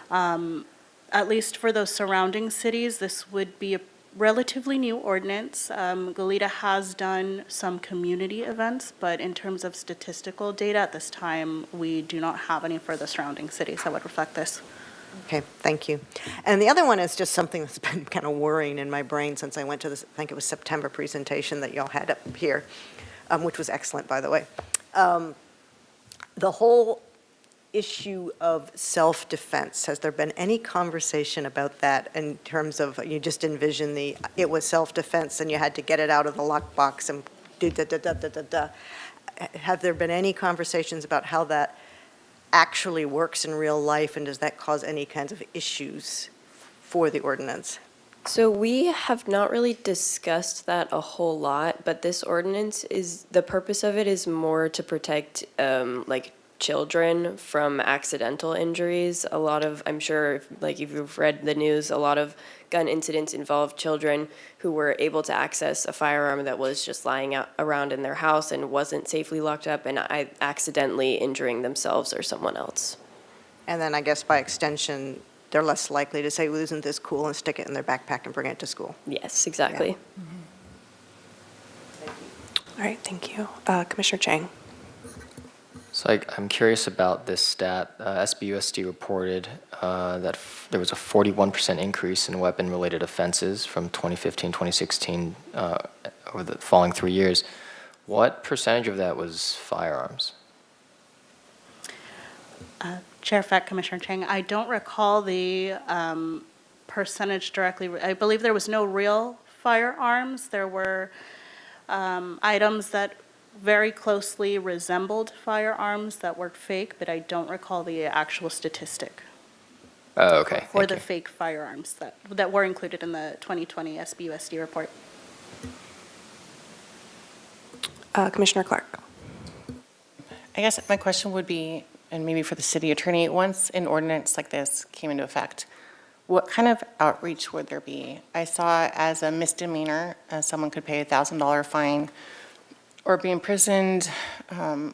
Speaker 12: At least for those surrounding cities, this would be a relatively new ordinance. Goleta has done some community events, but in terms of statistical data at this time, we do not have any for the surrounding cities that would reflect this.
Speaker 3: Okay, thank you. And the other one is just something that's been kind of worrying in my brain since I went to this, I think it was September presentation that y'all had up here, which was excellent, by the way. The whole issue of self-defense, has there been any conversation about that in terms of, you just envision it was self-defense and you had to get it out of the lockbox and do da-da-da-da-da-da. Have there been any conversations about how that actually works in real life, and does that cause any kinds of issues for the ordinance?
Speaker 7: So we have not really discussed that a whole lot, but this ordinance the purpose of it is more to protect, like, children from accidental injuries. A lot of, I'm sure, like, if you've read the news, a lot of gun incidents involve children who were able to access a firearm that was just lying around in their house and wasn't safely locked up, and accidentally injuring themselves or someone else.
Speaker 3: And then I guess by extension, they're less likely to say, well, isn't this cool, and stick it in their backpack and bring it to school.
Speaker 7: Yes, exactly.
Speaker 1: All right, thank you. Commissioner Chang.
Speaker 8: So I'm curious about this stat. SBUSD reported that there was a 41% increase in weapon-related offenses from 2015, 2016, over the following 3 years. What percentage of that was firearms?
Speaker 12: Chair Feck, Commissioner Chang, I don't recall the percentage directly. I believe there was no real firearms. There were items that very closely resembled firearms that were fake, but I don't recall the actual statistic
Speaker 8: Oh, okay.
Speaker 12: for
Speaker 8: Thank
Speaker 12: the
Speaker 8: you.
Speaker 12: fake firearms that were included in the 2020 SBUSD report.
Speaker 1: Commissioner Clark.
Speaker 4: I guess my question would be, and maybe for the city attorney, once an ordinance like this came into effect, what kind of outreach would there be? I saw as a misdemeanor, someone could pay a $1,000 fine or be imprisoned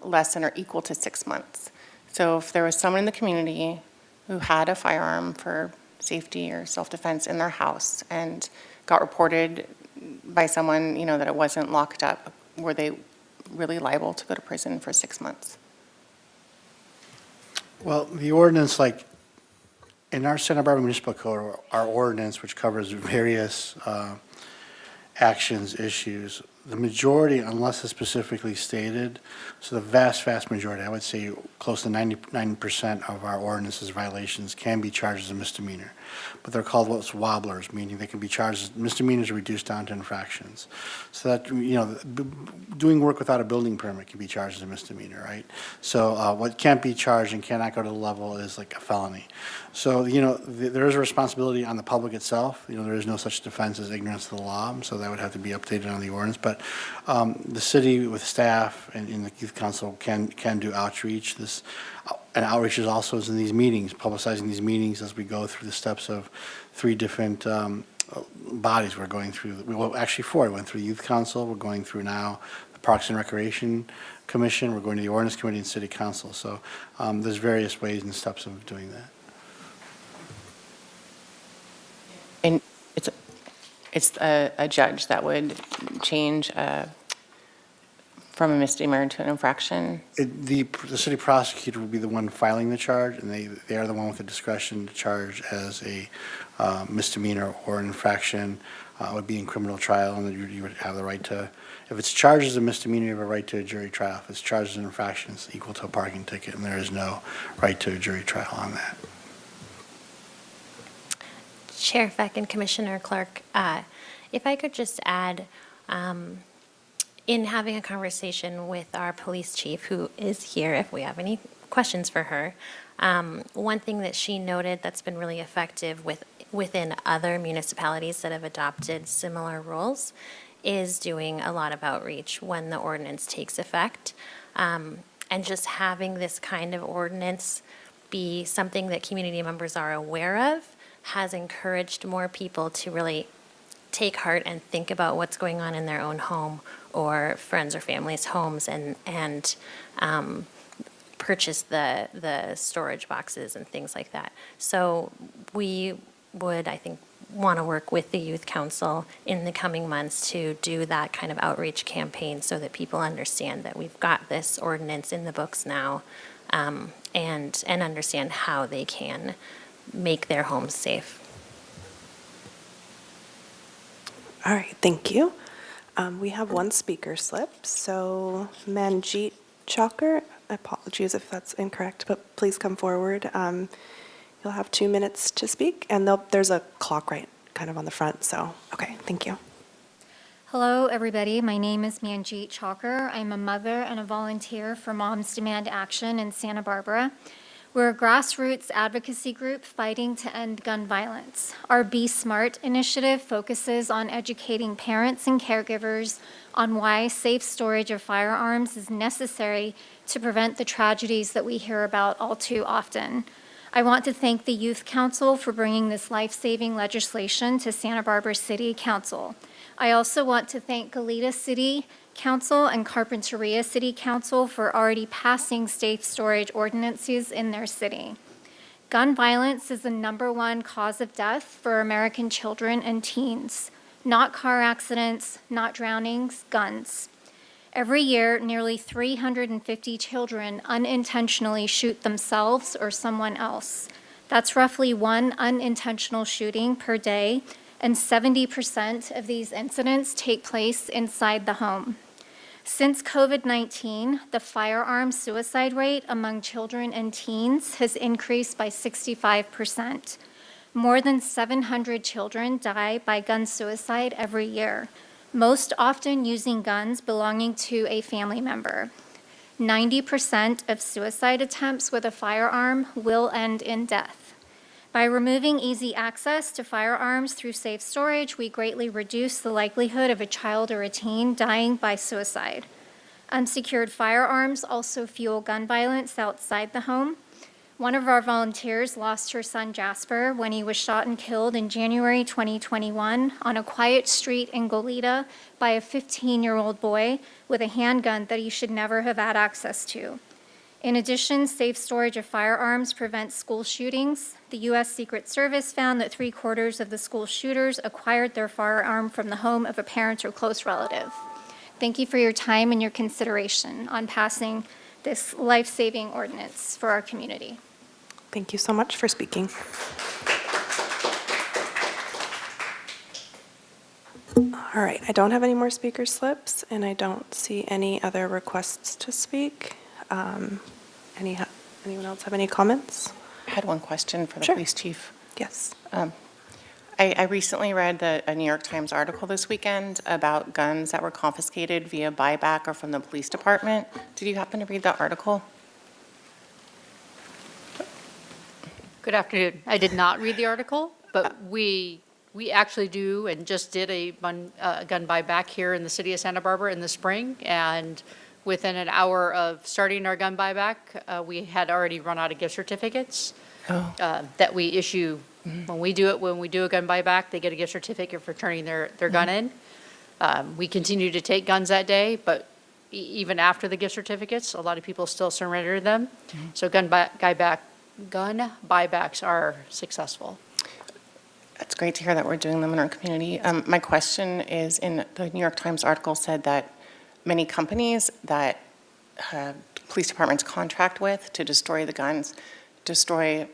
Speaker 4: less than or equal to 6 months. So if there was someone in the community who had a firearm for safety or self-defense in their house and got reported by someone, that it wasn't locked up, were they really liable to go to prison for 6 months?
Speaker 11: Well, the ordinance, like, in our Santa Barbara Municipal Code, our ordinance, which covers various actions, issues, the majority, unless it's specifically stated, so the vast, vast majority, I would say close to 99% of our ordinances violations can be charged as a misdemeanor. But they're called what's wobblers, meaning they can be charged as misdemeanors or reduced down to infractions. So that, doing work without a building permit can be charged as a misdemeanor, right? So what can't be charged and cannot go to the level is like a felony. So, there is a responsibility on the public itself. There is no such defense as ignorance of the law, so that would have to be updated on the ordinance. But the city with staff and in the youth council can do outreach. And outreach is also in these meetings, publicizing these meetings as we go through the steps of 3 different bodies we're going through. Well, actually 4. We went through the youth council. We're going through now the Parks and Recreation Commission. We're going to the ordinance committee and city council. So there's various ways and steps of doing that.
Speaker 4: And it's a judge that would change from a misdemeanor to an infraction?
Speaker 11: The city prosecutor would be the one filing the charge, and they are the one with the discretion to charge as a misdemeanor or an infraction. It would be in criminal trial, and you would have the right to, if it's charged as a misdemeanor, you have a right to a jury trial. If it's charged as an infraction, it's equal to a parking ticket, and there is no right to a jury trial on that.
Speaker 5: Chair Feck and Commissioner Clark, if I could just add, in having a conversation with our police chief, who is here if we have any questions for her, one thing that she noted that's been really effective within other municipalities that have adopted similar rules is doing a lot of outreach when the ordinance takes effect. And just having this kind of ordinance be something that community members are aware of has encouraged more people to really take heart and think about what's going on in their own home or friends or family's homes and purchase the storage boxes and things like that. So we would, I think, want to work with the Youth Council in the coming months to do that kind of outreach campaign so that people understand that we've got this ordinance in the books now, and understand how they can make their homes safe.
Speaker 1: All right, thank you. We have one speaker slip, so Manjeet Chalker, apologies if that's incorrect, but please come forward. You'll have 2 minutes to speak, and there's a clock right kind of on the front, so, okay, thank you.
Speaker 13: Hello, everybody. My name is Manjeet Chalker. I'm a mother and a volunteer for Moms Demand Action in Santa Barbara. We're a grassroots advocacy group fighting to end gun violence. Our Be Smart initiative focuses on educating parents and caregivers on why safe storage of firearms is necessary to prevent the tragedies that we hear about all too often. I want to thank the Youth Council for bringing this life-saving legislation to Santa Barbara City Council. I also want to thank Goleta City Council and Carpinteria City Council for already passing safe storage ordinances in their city. Gun violence is the #1 cause of death for American children and teens. Not car accidents, not drownings, guns. Every year, nearly 350 children unintentionally shoot themselves or someone else. That's roughly 1 unintentional shooting per day, and 70% of these incidents take place inside the home. Since COVID-19, the firearm suicide rate among children and teens has increased by 65%. More than 700 children die by gun suicide every year, most often using guns belonging to a family member. 90% of suicide attempts with a firearm will end in death. By removing easy access to firearms through safe storage, we greatly reduce the likelihood of a child or a teen dying by suicide. Unsecured firearms also fuel gun violence outside the home. One of our volunteers lost her son Jasper when he was shot and killed in January 2021 on a quiet street in Goleta by a 15-year-old boy with a handgun that he should never have had access to. In addition, safe storage of firearms prevents school shootings. The U.S. Secret Service found that 3/4 of the school shooters acquired their firearm from the home of a parent or close relative. Thank you for your time and your consideration on passing this life-saving ordinance for our community.
Speaker 1: Thank you so much for speaking. All right, I don't have any more speaker slips, and I don't see any other requests to speak. Anyone else have any comments?
Speaker 4: I had one question for the
Speaker 1: Sure.
Speaker 4: police chief.
Speaker 1: Yes.
Speaker 4: I recently read a New York Times article this weekend about guns that were confiscated via buyback or from the police department. Did you happen to read that article?
Speaker 14: Good afternoon. I did not read the article, but we actually do and just did a gun buyback here in the city of Santa Barbara in the spring, and within an hour of starting our gun buyback, we had already run out of gift certificates that we issue. When we do a gun buyback, they get a gift certificate for turning their gun in. We continue to take guns that day, but even after the gift certificates, a lot of people still surrender them. So gun buybacks are successful.
Speaker 4: It's great to hear that we're doing them in our community. My question is, in the New York Times article said that many companies that police departments contract with to destroy the guns, destroy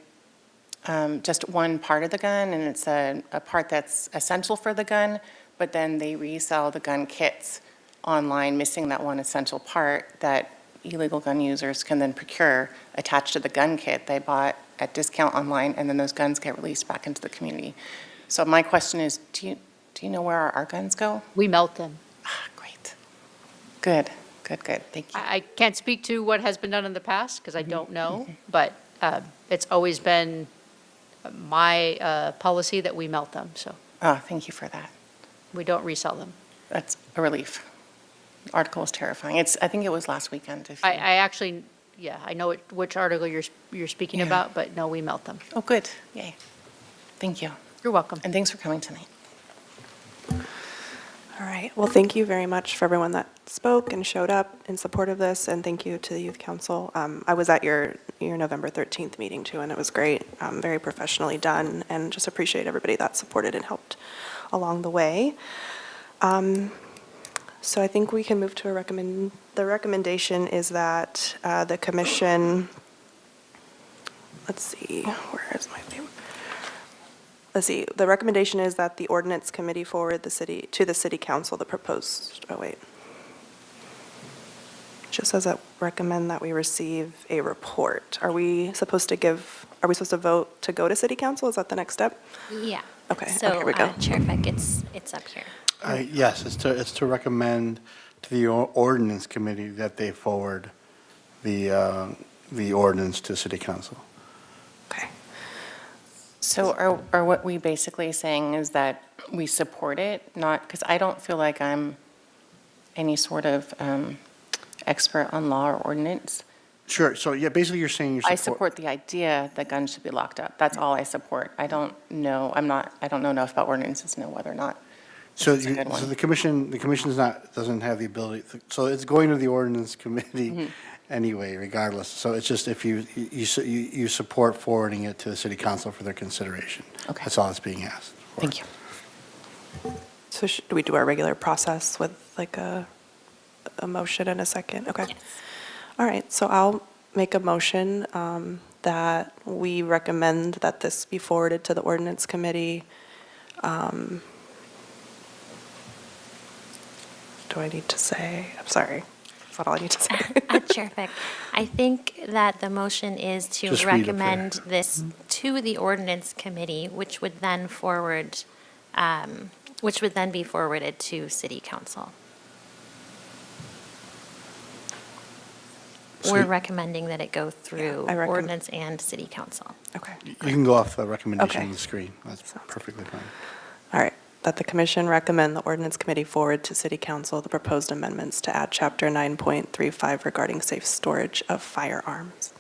Speaker 4: just one part of the gun, and it's a part that's essential for the gun, but then they resell the gun kits online, missing that one essential part that illegal gun users can then procure attached to the gun kit they bought at discount online, and then those guns get released back into the community. So my question is, do you know where our guns go?
Speaker 14: We melt them.
Speaker 4: Great. Good. Thank you.
Speaker 14: I can't speak to what has been done in the past because I don't know, but it's always been my policy that we melt them, so.
Speaker 4: Thank you for that.
Speaker 14: We don't resell them.
Speaker 4: That's a relief. The article was terrifying. I think it was last weekend.
Speaker 14: I actually yeah, I know which article you're speaking about, but no, we melt them.
Speaker 4: Oh, good. Yay. Thank you.
Speaker 14: You're welcome.
Speaker 4: And thanks for coming tonight.
Speaker 1: All right. Well, thank you very much for everyone that spoke and showed up in support of this, and thank you to the Youth Council. I was at your November 13th meeting too, and it was great, very professionally done, and just appreciate everybody that supported and helped along the way. So I think we can move to the recommendation is that the commission, let's see, where is my thing? Let's see, the recommendation is that the ordinance committee forward to the city council the proposed, oh wait. Just says that recommend that we receive a report. Are we supposed to vote to go to city council? Is that the next step?
Speaker 5: Yeah.
Speaker 1: Okay,
Speaker 5: So,
Speaker 1: here we go.
Speaker 5: Chair Feck, it's up here.
Speaker 11: Yes, it's to recommend to the ordinance committee that they forward the ordinance to city council.
Speaker 1: Okay.
Speaker 4: So are what we basically saying is that we support it, not, because I don't feel like I'm any sort of expert on law or ordinance.
Speaker 11: Sure, so yeah, basically you're saying you support.
Speaker 4: I support the idea that guns should be locked up. That's all I support. I don't know enough about ordinances to know whether or not
Speaker 11: So
Speaker 4: it's a good one.
Speaker 11: so the commission's doesn't have the ability, so it's going to the ordinance committee anyway, regardless. So it's just if you support forwarding it to the city council for their consideration.
Speaker 4: Okay.
Speaker 11: That's all that's being asked for.
Speaker 4: Thank you.
Speaker 1: So should we do our regular process with like a motion and a second? Okay.
Speaker 5: Yes.
Speaker 1: All right, so I'll make a motion that we recommend that this be forwarded to the ordinance committee. Do I need to say, I'm sorry, is that all I need to say?
Speaker 5: Chair Feck, I think that the motion is to
Speaker 11: Just read it there.
Speaker 5: recommend this to the ordinance committee, which would then be forwarded to city council. We're recommending that it go through
Speaker 1: I
Speaker 5: ordinance and city council.
Speaker 1: Okay.
Speaker 11: You can go off the recommendation
Speaker 1: Okay.
Speaker 11: on the screen. That's
Speaker 1: Sounds
Speaker 11: perfectly fine.
Speaker 1: All right, that the commission recommend the ordinance committee forward to city council the proposed amendments to add chapter 9.35 regarding safe storage of firearms.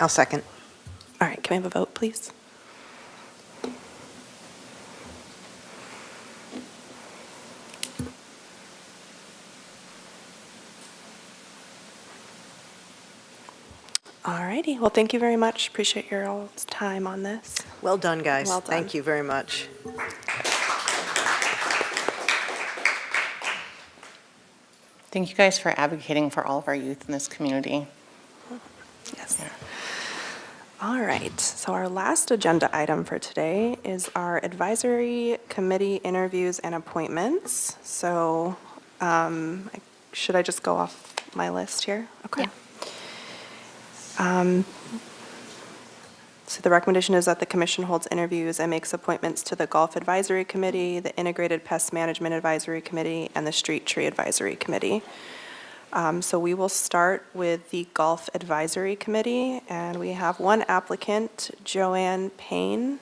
Speaker 3: I'll second.
Speaker 1: All right, can we have a vote, please? All righty, well, thank you very much. Appreciate your all's time on this.
Speaker 3: Well done, guys.
Speaker 1: Well done.
Speaker 3: Thank you very much.
Speaker 4: Thank you guys for advocating for all of our youth in this community.
Speaker 1: Yes. All right, so our last agenda item for today is our advisory committee interviews and appointments. So should I just go off my list here? Okay. So the recommendation is that the commission holds interviews and makes appointments to the Golf Advisory Committee, the Integrated Pest Management Advisory Committee, and the Street Tree Advisory Committee. So we will start with the Golf Advisory Committee, and we have one applicant, Joanne Payne.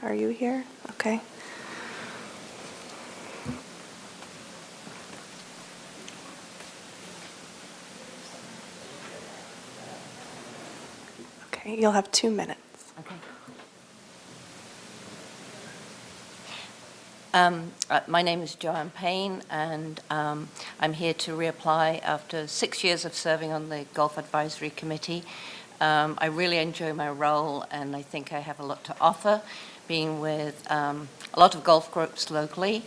Speaker 1: Are you here? Okay. Okay, you'll have 2 minutes.
Speaker 15: Okay. My name is Joanne Payne, and I'm here to reapply after 6 years of serving on the Golf Advisory Committee. I really enjoy my role, and I think I have a lot to offer, being with a lot of golf groups locally.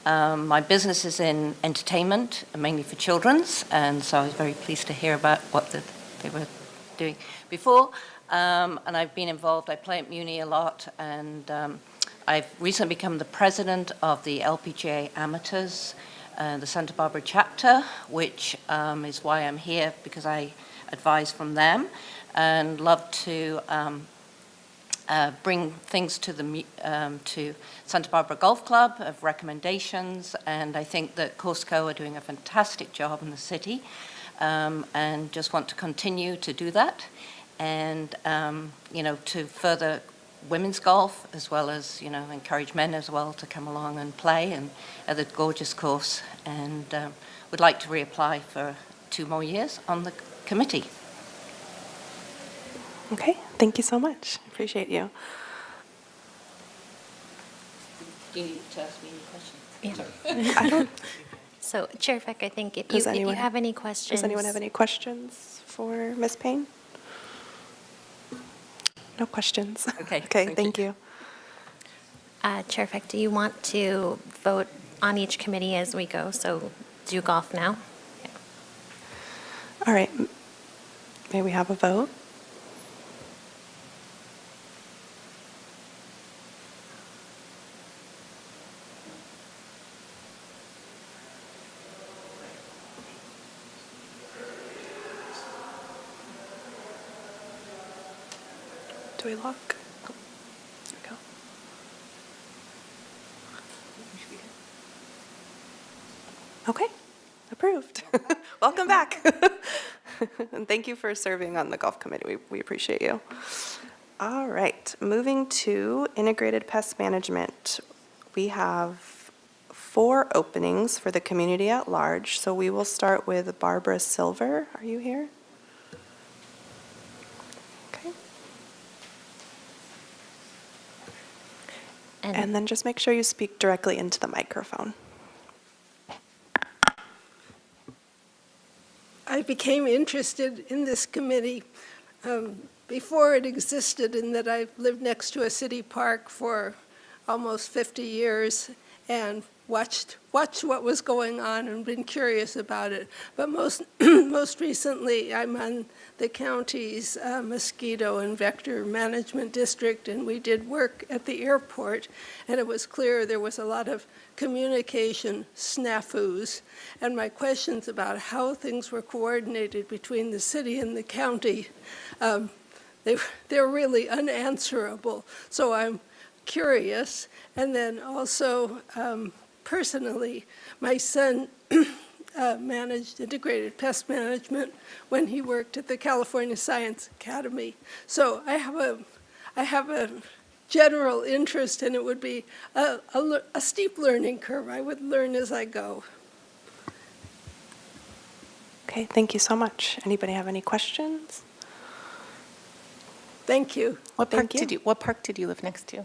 Speaker 15: My business is in entertainment, mainly for children's, and so I was very pleased to hear about what they were doing before. And I've been involved, I play at Muni a lot, and I've recently become the president of the LPGA Amateurs, the Santa Barbara chapter, which is why I'm here, because I advise from them, and love to bring things to to Santa Barbara Golf Club of recommendations, and I think that Courseco are doing a fantastic job in the city, and just want to continue to do that. And, to further women's golf, as well as, encourage men as well to come along and play and at the gorgeous course. And would like to reapply 2 more years on the committee.
Speaker 1: Okay, thank you so much. Appreciate you.
Speaker 15: Do you need to ask me any questions?
Speaker 1: I don't,
Speaker 5: So Chair Feck, I think if
Speaker 1: Does
Speaker 5: you
Speaker 1: anyone-
Speaker 5: have any questions.
Speaker 1: does anyone have any questions for Ms. Payne? No questions.
Speaker 15: Okay,
Speaker 1: Okay,
Speaker 15: thank
Speaker 1: thank you.
Speaker 5: Chair Feck, do you want to vote on each committee as we go? So do golf now?
Speaker 1: All right, may we have a vote? Do we lock? Oh, there we go. Okay, approved. Welcome back. And thank you for serving on the golf committee. We appreciate you. All right, moving to integrated pest management. We have 4 openings for the community at large. So we will start with Barbara Silver. Are you here? Okay. And then just make sure you speak directly into the microphone.
Speaker 16: I became interested in this committee before it existed, in that I've lived next to a city park for almost 50 years and watched what was going on and been curious about it. But most recently, I'm on the county's mosquito and vector management district, and we did work at the airport, and it was clear there was a lot of communication snafus. And my questions about how things were coordinated between the city and the county, they're really unanswerable. So I'm curious. And then also, personally, my son managed integrated pest management when he worked at the California Science Academy. So I have a general interest, and it would be a steep learning curve. I would learn as I go.
Speaker 1: Okay, thank you so much. Anybody have any questions?
Speaker 16: Thank you.
Speaker 4: What
Speaker 1: Thank
Speaker 4: park did you live next to?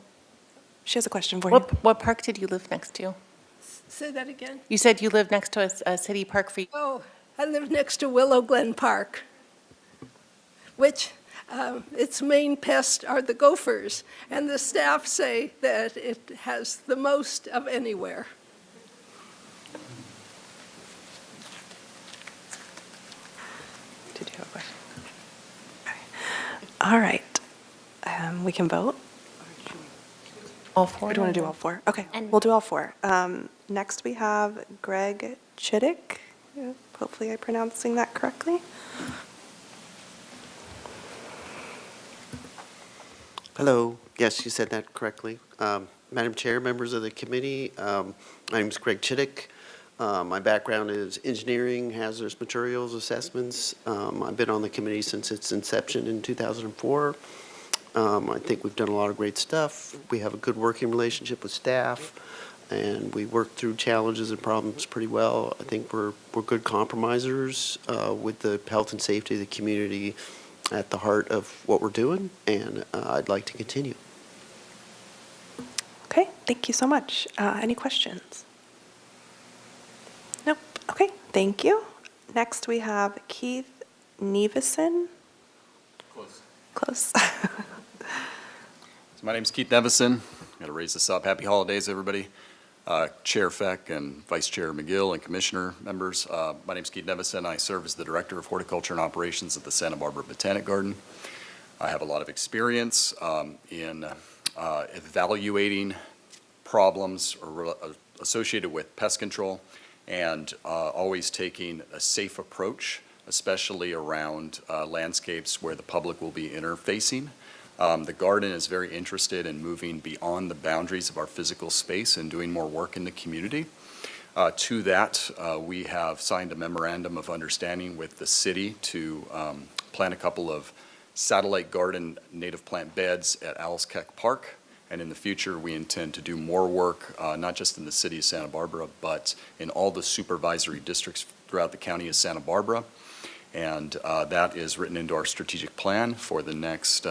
Speaker 1: She has a question for you.
Speaker 4: What park did you live next to?
Speaker 16: Say that again.
Speaker 4: You said you lived next to a city park for.
Speaker 16: Oh, I live next to Willow Glen Park, which its main pest are the gophers, and the staff say that it has the most of anywhere.
Speaker 1: Did you have a question? Okay. All right. We can vote?
Speaker 4: All 4?
Speaker 1: Or do you want to do all 4? Okay,
Speaker 5: And-
Speaker 1: we'll do all 4. Next, we have Greg Chittick. Hopefully I'm pronouncing that correctly.
Speaker 17: Hello. Yes, you said that correctly. Madam Chair, members of the committee, my name is Greg Chittick. My background is engineering, hazardous materials assessments. I've been on the committee since its inception in 2004. I think we've done a lot of great stuff. We have a good working relationship with staff, and we work through challenges and problems pretty well. I think we're good compromisers with the health and safety of the community at the heart of what we're doing, and I'd like to continue.
Speaker 1: Okay, thank you so much. Any questions? Nope. Okay, thank you. Next, we have Keith Nevison. Close.
Speaker 18: So my name's Keith Nevison. Got to raise this up. Happy holidays, everybody. Chair Feck and Vice Chair McGill and Commissioner members. My name's Keith Nevison. I serve as the Director of Horticulture and Operations at the Santa Barbara Botanic Garden. I have a lot of experience in evaluating problems associated with pest control and always taking a safe approach, especially around landscapes where the public will be interfacing. The garden is very interested in moving beyond the boundaries of our physical space and doing more work in the community. To that, we have signed a memorandum of understanding with the city to plant a couple of satellite garden native plant beds at Owl's Keck Park. And in the future, we intend to do more work, not just in the city of Santa Barbara, but in all the supervisory districts throughout the county is Santa Barbara. And that is written into our strategic plan for the next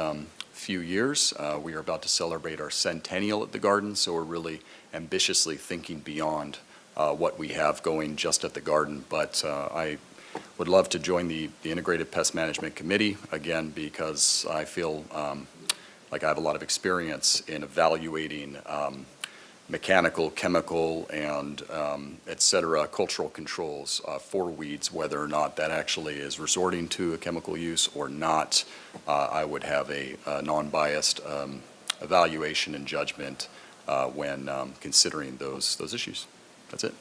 Speaker 18: few years. We are about to celebrate our centennial at the Garden, so we're really ambitiously thinking beyond what we have going just at the Garden. But I would love to join the Integrated Pest Management Committee, again, because I feel like I have a lot of experience in evaluating mechanical, chemical, and et cetera, cultural controls for weeds, whether or not that actually is resorting to a chemical use or not. I would have a non-biased evaluation and judgment when considering those issues. That's it.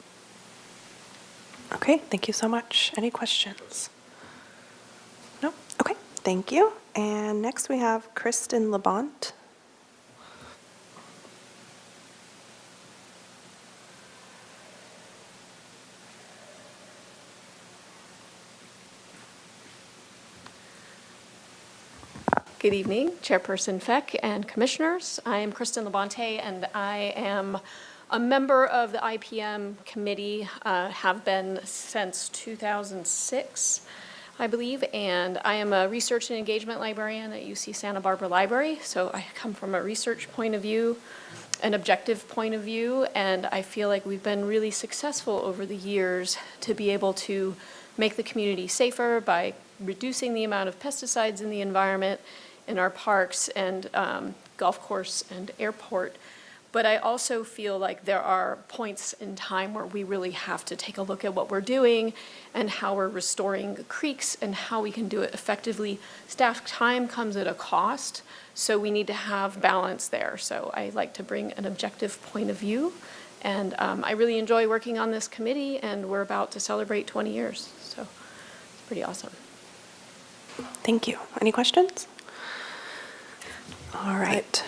Speaker 1: Okay, thank you so much. Any questions? No? Okay, thank you. And next we have Kristen Labont.
Speaker 19: Good evening, Chairperson Feck and Commissioners. I am Kristen Labonte, and I am a member of the IPM committee, have been since 2006, I believe, and I am a research and engagement librarian at UC Santa Barbara Library, so I come from a research point of view, an objective point of view, and I feel like we've been really successful over the years to be able to make the community safer by reducing the amount of pesticides in the environment in our parks and golf course and airport. But I also feel like there are points in time where we really have to take a look at what we're doing and how we're restoring creeks and how we can do it effectively. Staff time comes at a cost, so we need to have balance there. So I like to bring an objective point of view. And I really enjoy working on this committee, and we're about to celebrate 20 years. So it's pretty awesome.
Speaker 1: Thank you. Any questions? All right.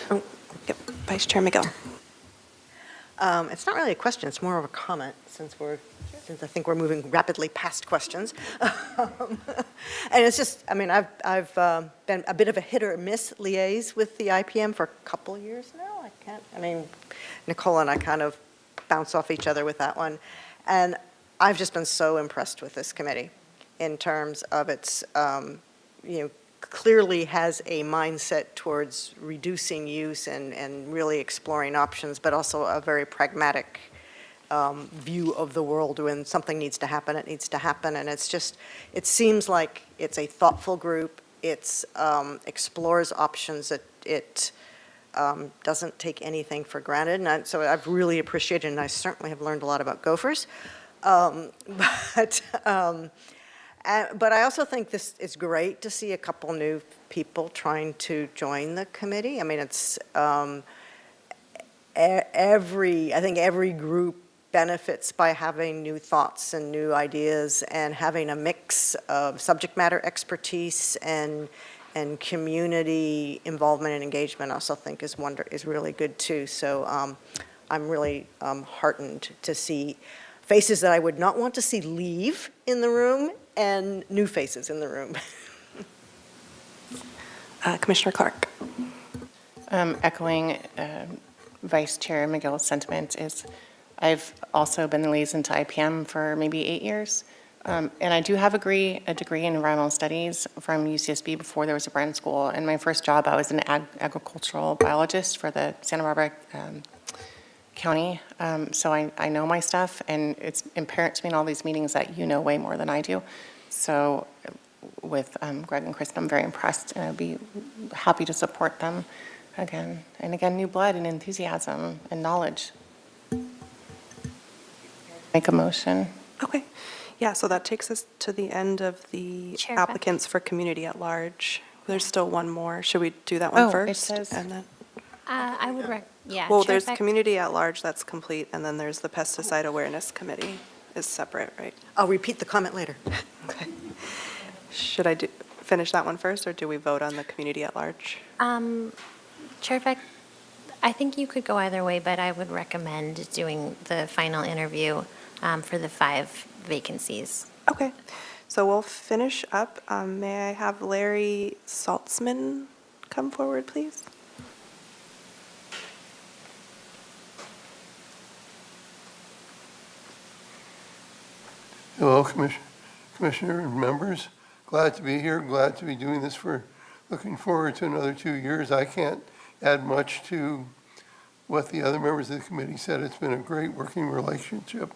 Speaker 1: Yep, Vice Chair McGill.
Speaker 3: It's not really a question, it's more of a comment, since I think we're moving rapidly past questions. And it's just, I mean, I've been a bit of a hit or miss liaise with the IPM for a couple of years now. Nicole and I kind of bounce off each other with that one. And I've just been so impressed with this committee in terms of its, clearly has a mindset towards reducing use and really exploring options, but also a very pragmatic view of the world. When something needs to happen, it needs to happen. And it's just, it seems like it's a thoughtful group. It explores options. It doesn't take anything for granted. And so I've really appreciated, and I certainly have learned a lot about gophers. But I also think this is great to see a couple new people trying to join the committee. I mean, it's I think every group benefits by having new thoughts and new ideas and having a mix of subject matter expertise and community involvement and engagement. I also think is really good too. So I'm really heartened to see faces that I would not want to see leave in the room and new faces in the room.
Speaker 1: Commissioner Clark.
Speaker 4: Echoing Vice Chair McGill's sentiment is I've also been the liaison to IPM for maybe 8 years. And I do have a degree in environmental studies from UCSB before there was a brand school. And my first job, I was an agricultural biologist for the Santa Barbara County. So I know my stuff, and it's apparent to me in all these meetings that you know way more than I do. So with Greg and Kristen, I'm very impressed, and I'd be happy to support them again. And again, new blood and enthusiasm and knowledge. Make a motion.
Speaker 1: Okay. Yeah, so that takes us to the end of the
Speaker 5: Chair
Speaker 1: applicants for community at large. There's still one more. Should we do that one
Speaker 4: It
Speaker 1: first?
Speaker 4: says,
Speaker 1: And then,
Speaker 5: I would
Speaker 1: well,
Speaker 5: Chair
Speaker 1: there's
Speaker 5: Beck-
Speaker 1: community at large, that's complete, and then there's the pesticide awareness committee is separate, right?
Speaker 3: I'll repeat the comment later.
Speaker 1: Okay. Should I finish that one first, or do we vote on the community at large?
Speaker 5: Chair Beck, I think you could go either way, but I would recommend doing the final interview for the 5 vacancies.
Speaker 1: Okay, so we'll finish up. May I have Larry Saltzman come forward, please?
Speaker 20: Hello, Commissioner and members. Glad to be here, glad to be doing this looking forward to another 2 years. I can't add much to what the other members of the committee said. It's been a great working relationship.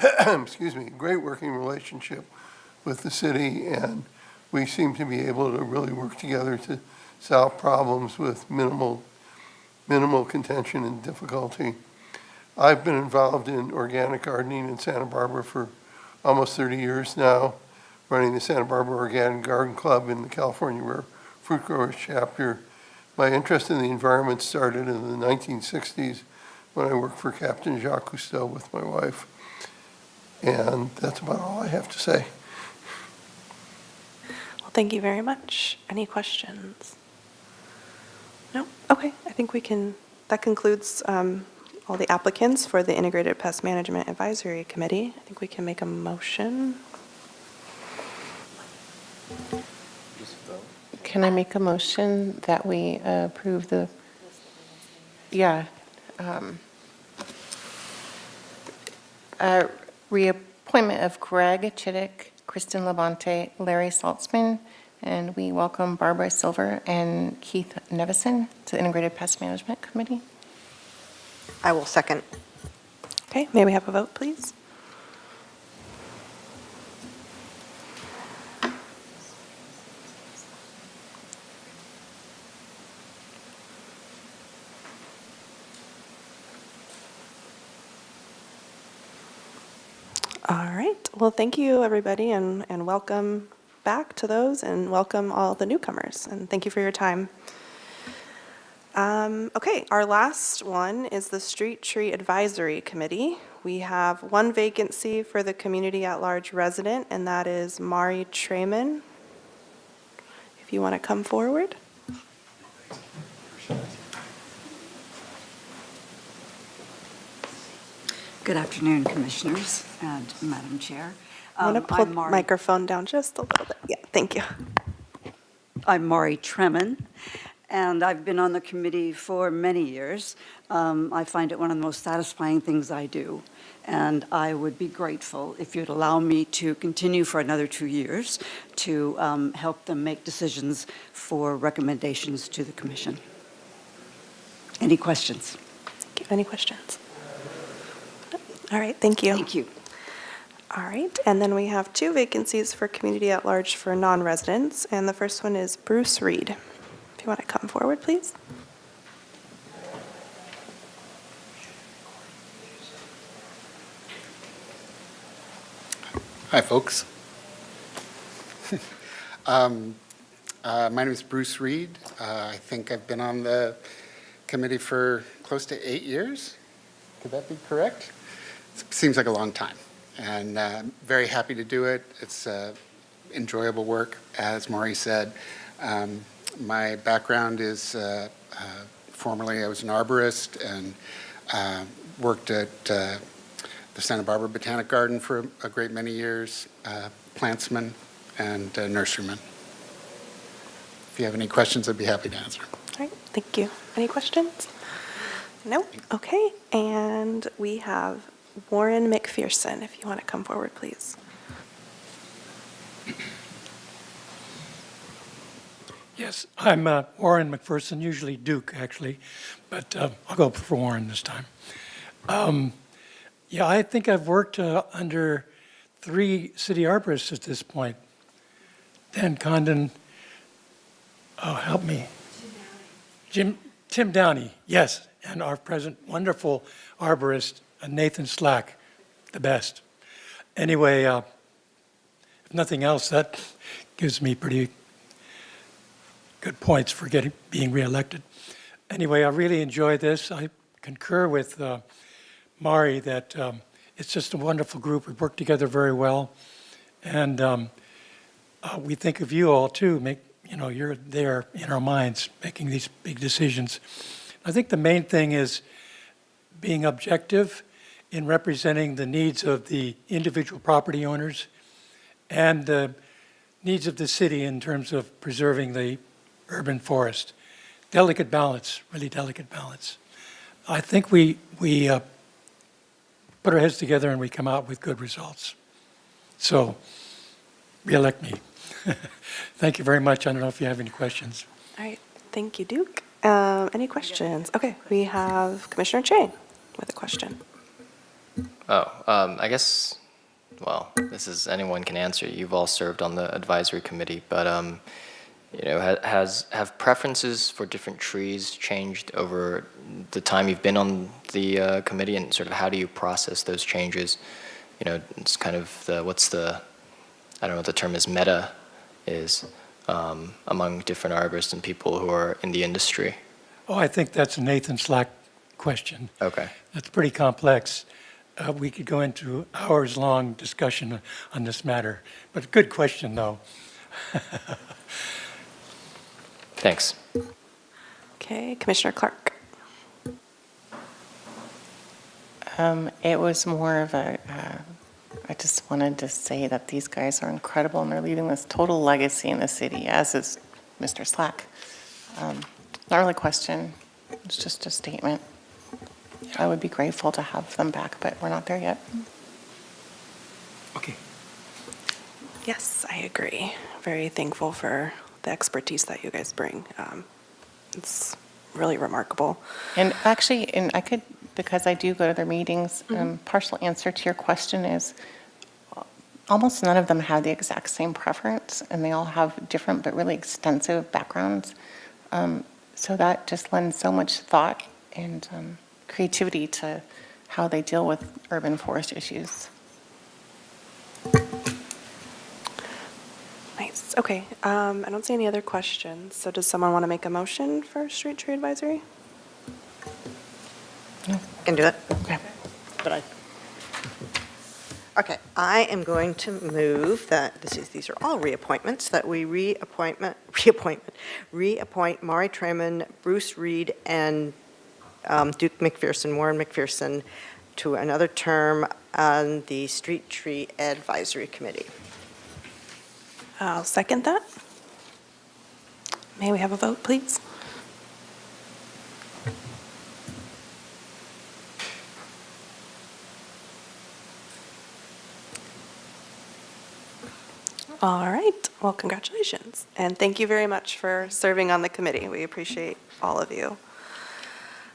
Speaker 20: Excuse me, great working relationship with the city, and we seem to be able to really work together to solve problems with minimal contention and difficulty. I've been involved in organic gardening in Santa Barbara for almost 30 years now, running the Santa Barbara Organic Garden Club in the California Rare Fruit Growers chapter. My interest in the environment started in the 1960s when I worked for Captain Jacques Cousteau with my wife. And that's about all I have to say.
Speaker 1: Well, thank you very much. Any questions? No? Okay, I think that concludes all the applicants for the Integrated Pest Management Advisory Committee. I think we can make a motion.
Speaker 4: Can I make a motion that we approve the, reappointment of Greg Chittick, Kristen Labonte, Larry Saltzman, and we welcome Barbara Silver and Keith Nevison to the Integrated Pest Management Committee?
Speaker 3: I will second.
Speaker 1: Okay, may we have a vote, please? All right. Well, thank you, everybody, and welcome back to those, and welcome all the newcomers, and thank you for your time. Okay, our last one is the Street Tree Advisory Committee. We have one vacancy for the Community at Large resident, and that is Mari Trayman. If you want to come forward.
Speaker 21: Good afternoon, Commissioners and Madam Chair.
Speaker 1: I want to pull the microphone down just a little bit. Yeah, thank you.
Speaker 21: I'm Mari Trayman, and I've been on the committee for many years. I find it one of the most satisfying things I do, and I would be grateful if you'd allow me to continue for another 2 years to help them make decisions for recommendations to the Commission. Any questions?
Speaker 1: Any questions? All right, thank you.
Speaker 21: Thank you.
Speaker 1: All right, and then we have two vacancies for Community at Large for non-residents, and the first one is Bruce Reed. If you want to come forward, please.
Speaker 22: Hi, folks. My name is Bruce Reed. I think I've been on the committee for close to 8 years. Could that be correct? Seems like a long time, and very happy to do it. It's enjoyable work, as Maury said. My background is formerly I was an arborist and worked at the Santa Barbara Botanic Garden for a great many years, plantsman and nurseryman. If you have any questions, I'd be happy to answer.
Speaker 1: All right, thank you. Any questions? No? Okay, and we have Warren McPherson, if you want to come forward, please.
Speaker 23: Yes, I'm Warren McPherson, usually Duke, actually, but I'll go for Warren this time. Yeah, I think I've worked under 3 city arborists at this point. Dan Condon, oh, help me. Tim Downey, yes, and our present wonderful arborist, Nathan Slack, the best. Anyway, if nothing else, that gives me pretty good points for being reelected. Anyway, I really enjoy this. I concur with Mari that it's just a wonderful group. We work together very well, and we think of you all too. You're there in our minds making these big decisions. I think the main thing is being objective in representing the needs of the individual property owners and the needs of the city in terms of preserving the urban forest. Delicate balance, really delicate balance. I think we put our heads together and we come out with good results. So reelect me. Thank you very much. I don't know if you have any questions.
Speaker 1: All right, thank you, Duke. Any questions? Okay, we have Commissioner Chang with a question.
Speaker 8: I guess, well, this is, anyone can answer. You've all served on the advisory committee, but, you know, have preferences for different trees changed over the time you've been on the committee, and sort of how do you process those changes? You know, it's kind of I don't know what the term is, meta is, among different arborists and people who are in the industry.
Speaker 23: Oh, I think that's a Nathan Slack question.
Speaker 8: Okay.
Speaker 23: That's pretty complex. We could go into hours-long discussion on this matter, but good question, though.
Speaker 8: Thanks.
Speaker 1: Okay, Commissioner Clark.
Speaker 4: It was more of I just wanted to say that these guys are incredible and they're leaving this total legacy in the city, as is Mr. Slack. Not really a question, it's just a statement. I would be grateful to have them back, but we're not there yet.
Speaker 23: Okay.
Speaker 1: Yes, I agree. Very thankful for the expertise that you guys bring. It's really remarkable.
Speaker 4: And actually, and I could, because I do go to their meetings, partial answer to your question is almost none of them have the exact same preference, and they all have different but really extensive backgrounds. So that just lends so much thought and creativity to how they deal with urban forest issues.
Speaker 1: Nice, okay. I don't see any other questions. So does someone want to make a motion for Street Tree Advisory?
Speaker 3: I can do it.
Speaker 4: Okay.
Speaker 3: But okay, I am going to move that, these are all reappointments, that we reappoint Mari Treman, Bruce Reed, and Duke McPherson, Warren McPherson, to another term on the Street Tree Advisory Committee.
Speaker 1: I'll second that. May we have a vote, please? All right, well, congratulations. And thank you very much for serving on the committee. We appreciate all of you.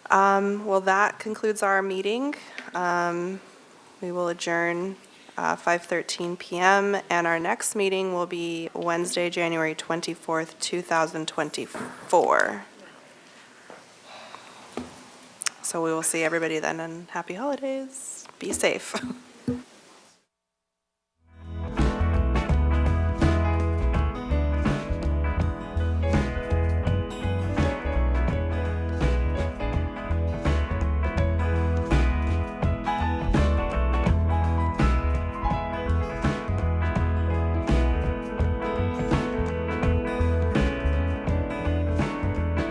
Speaker 1: Well, that concludes our meeting. We will adjourn 5:13 p.m. and our next meeting will be Wednesday, January 24th, 2024. So we will see everybody then, and happy holidays. Be safe.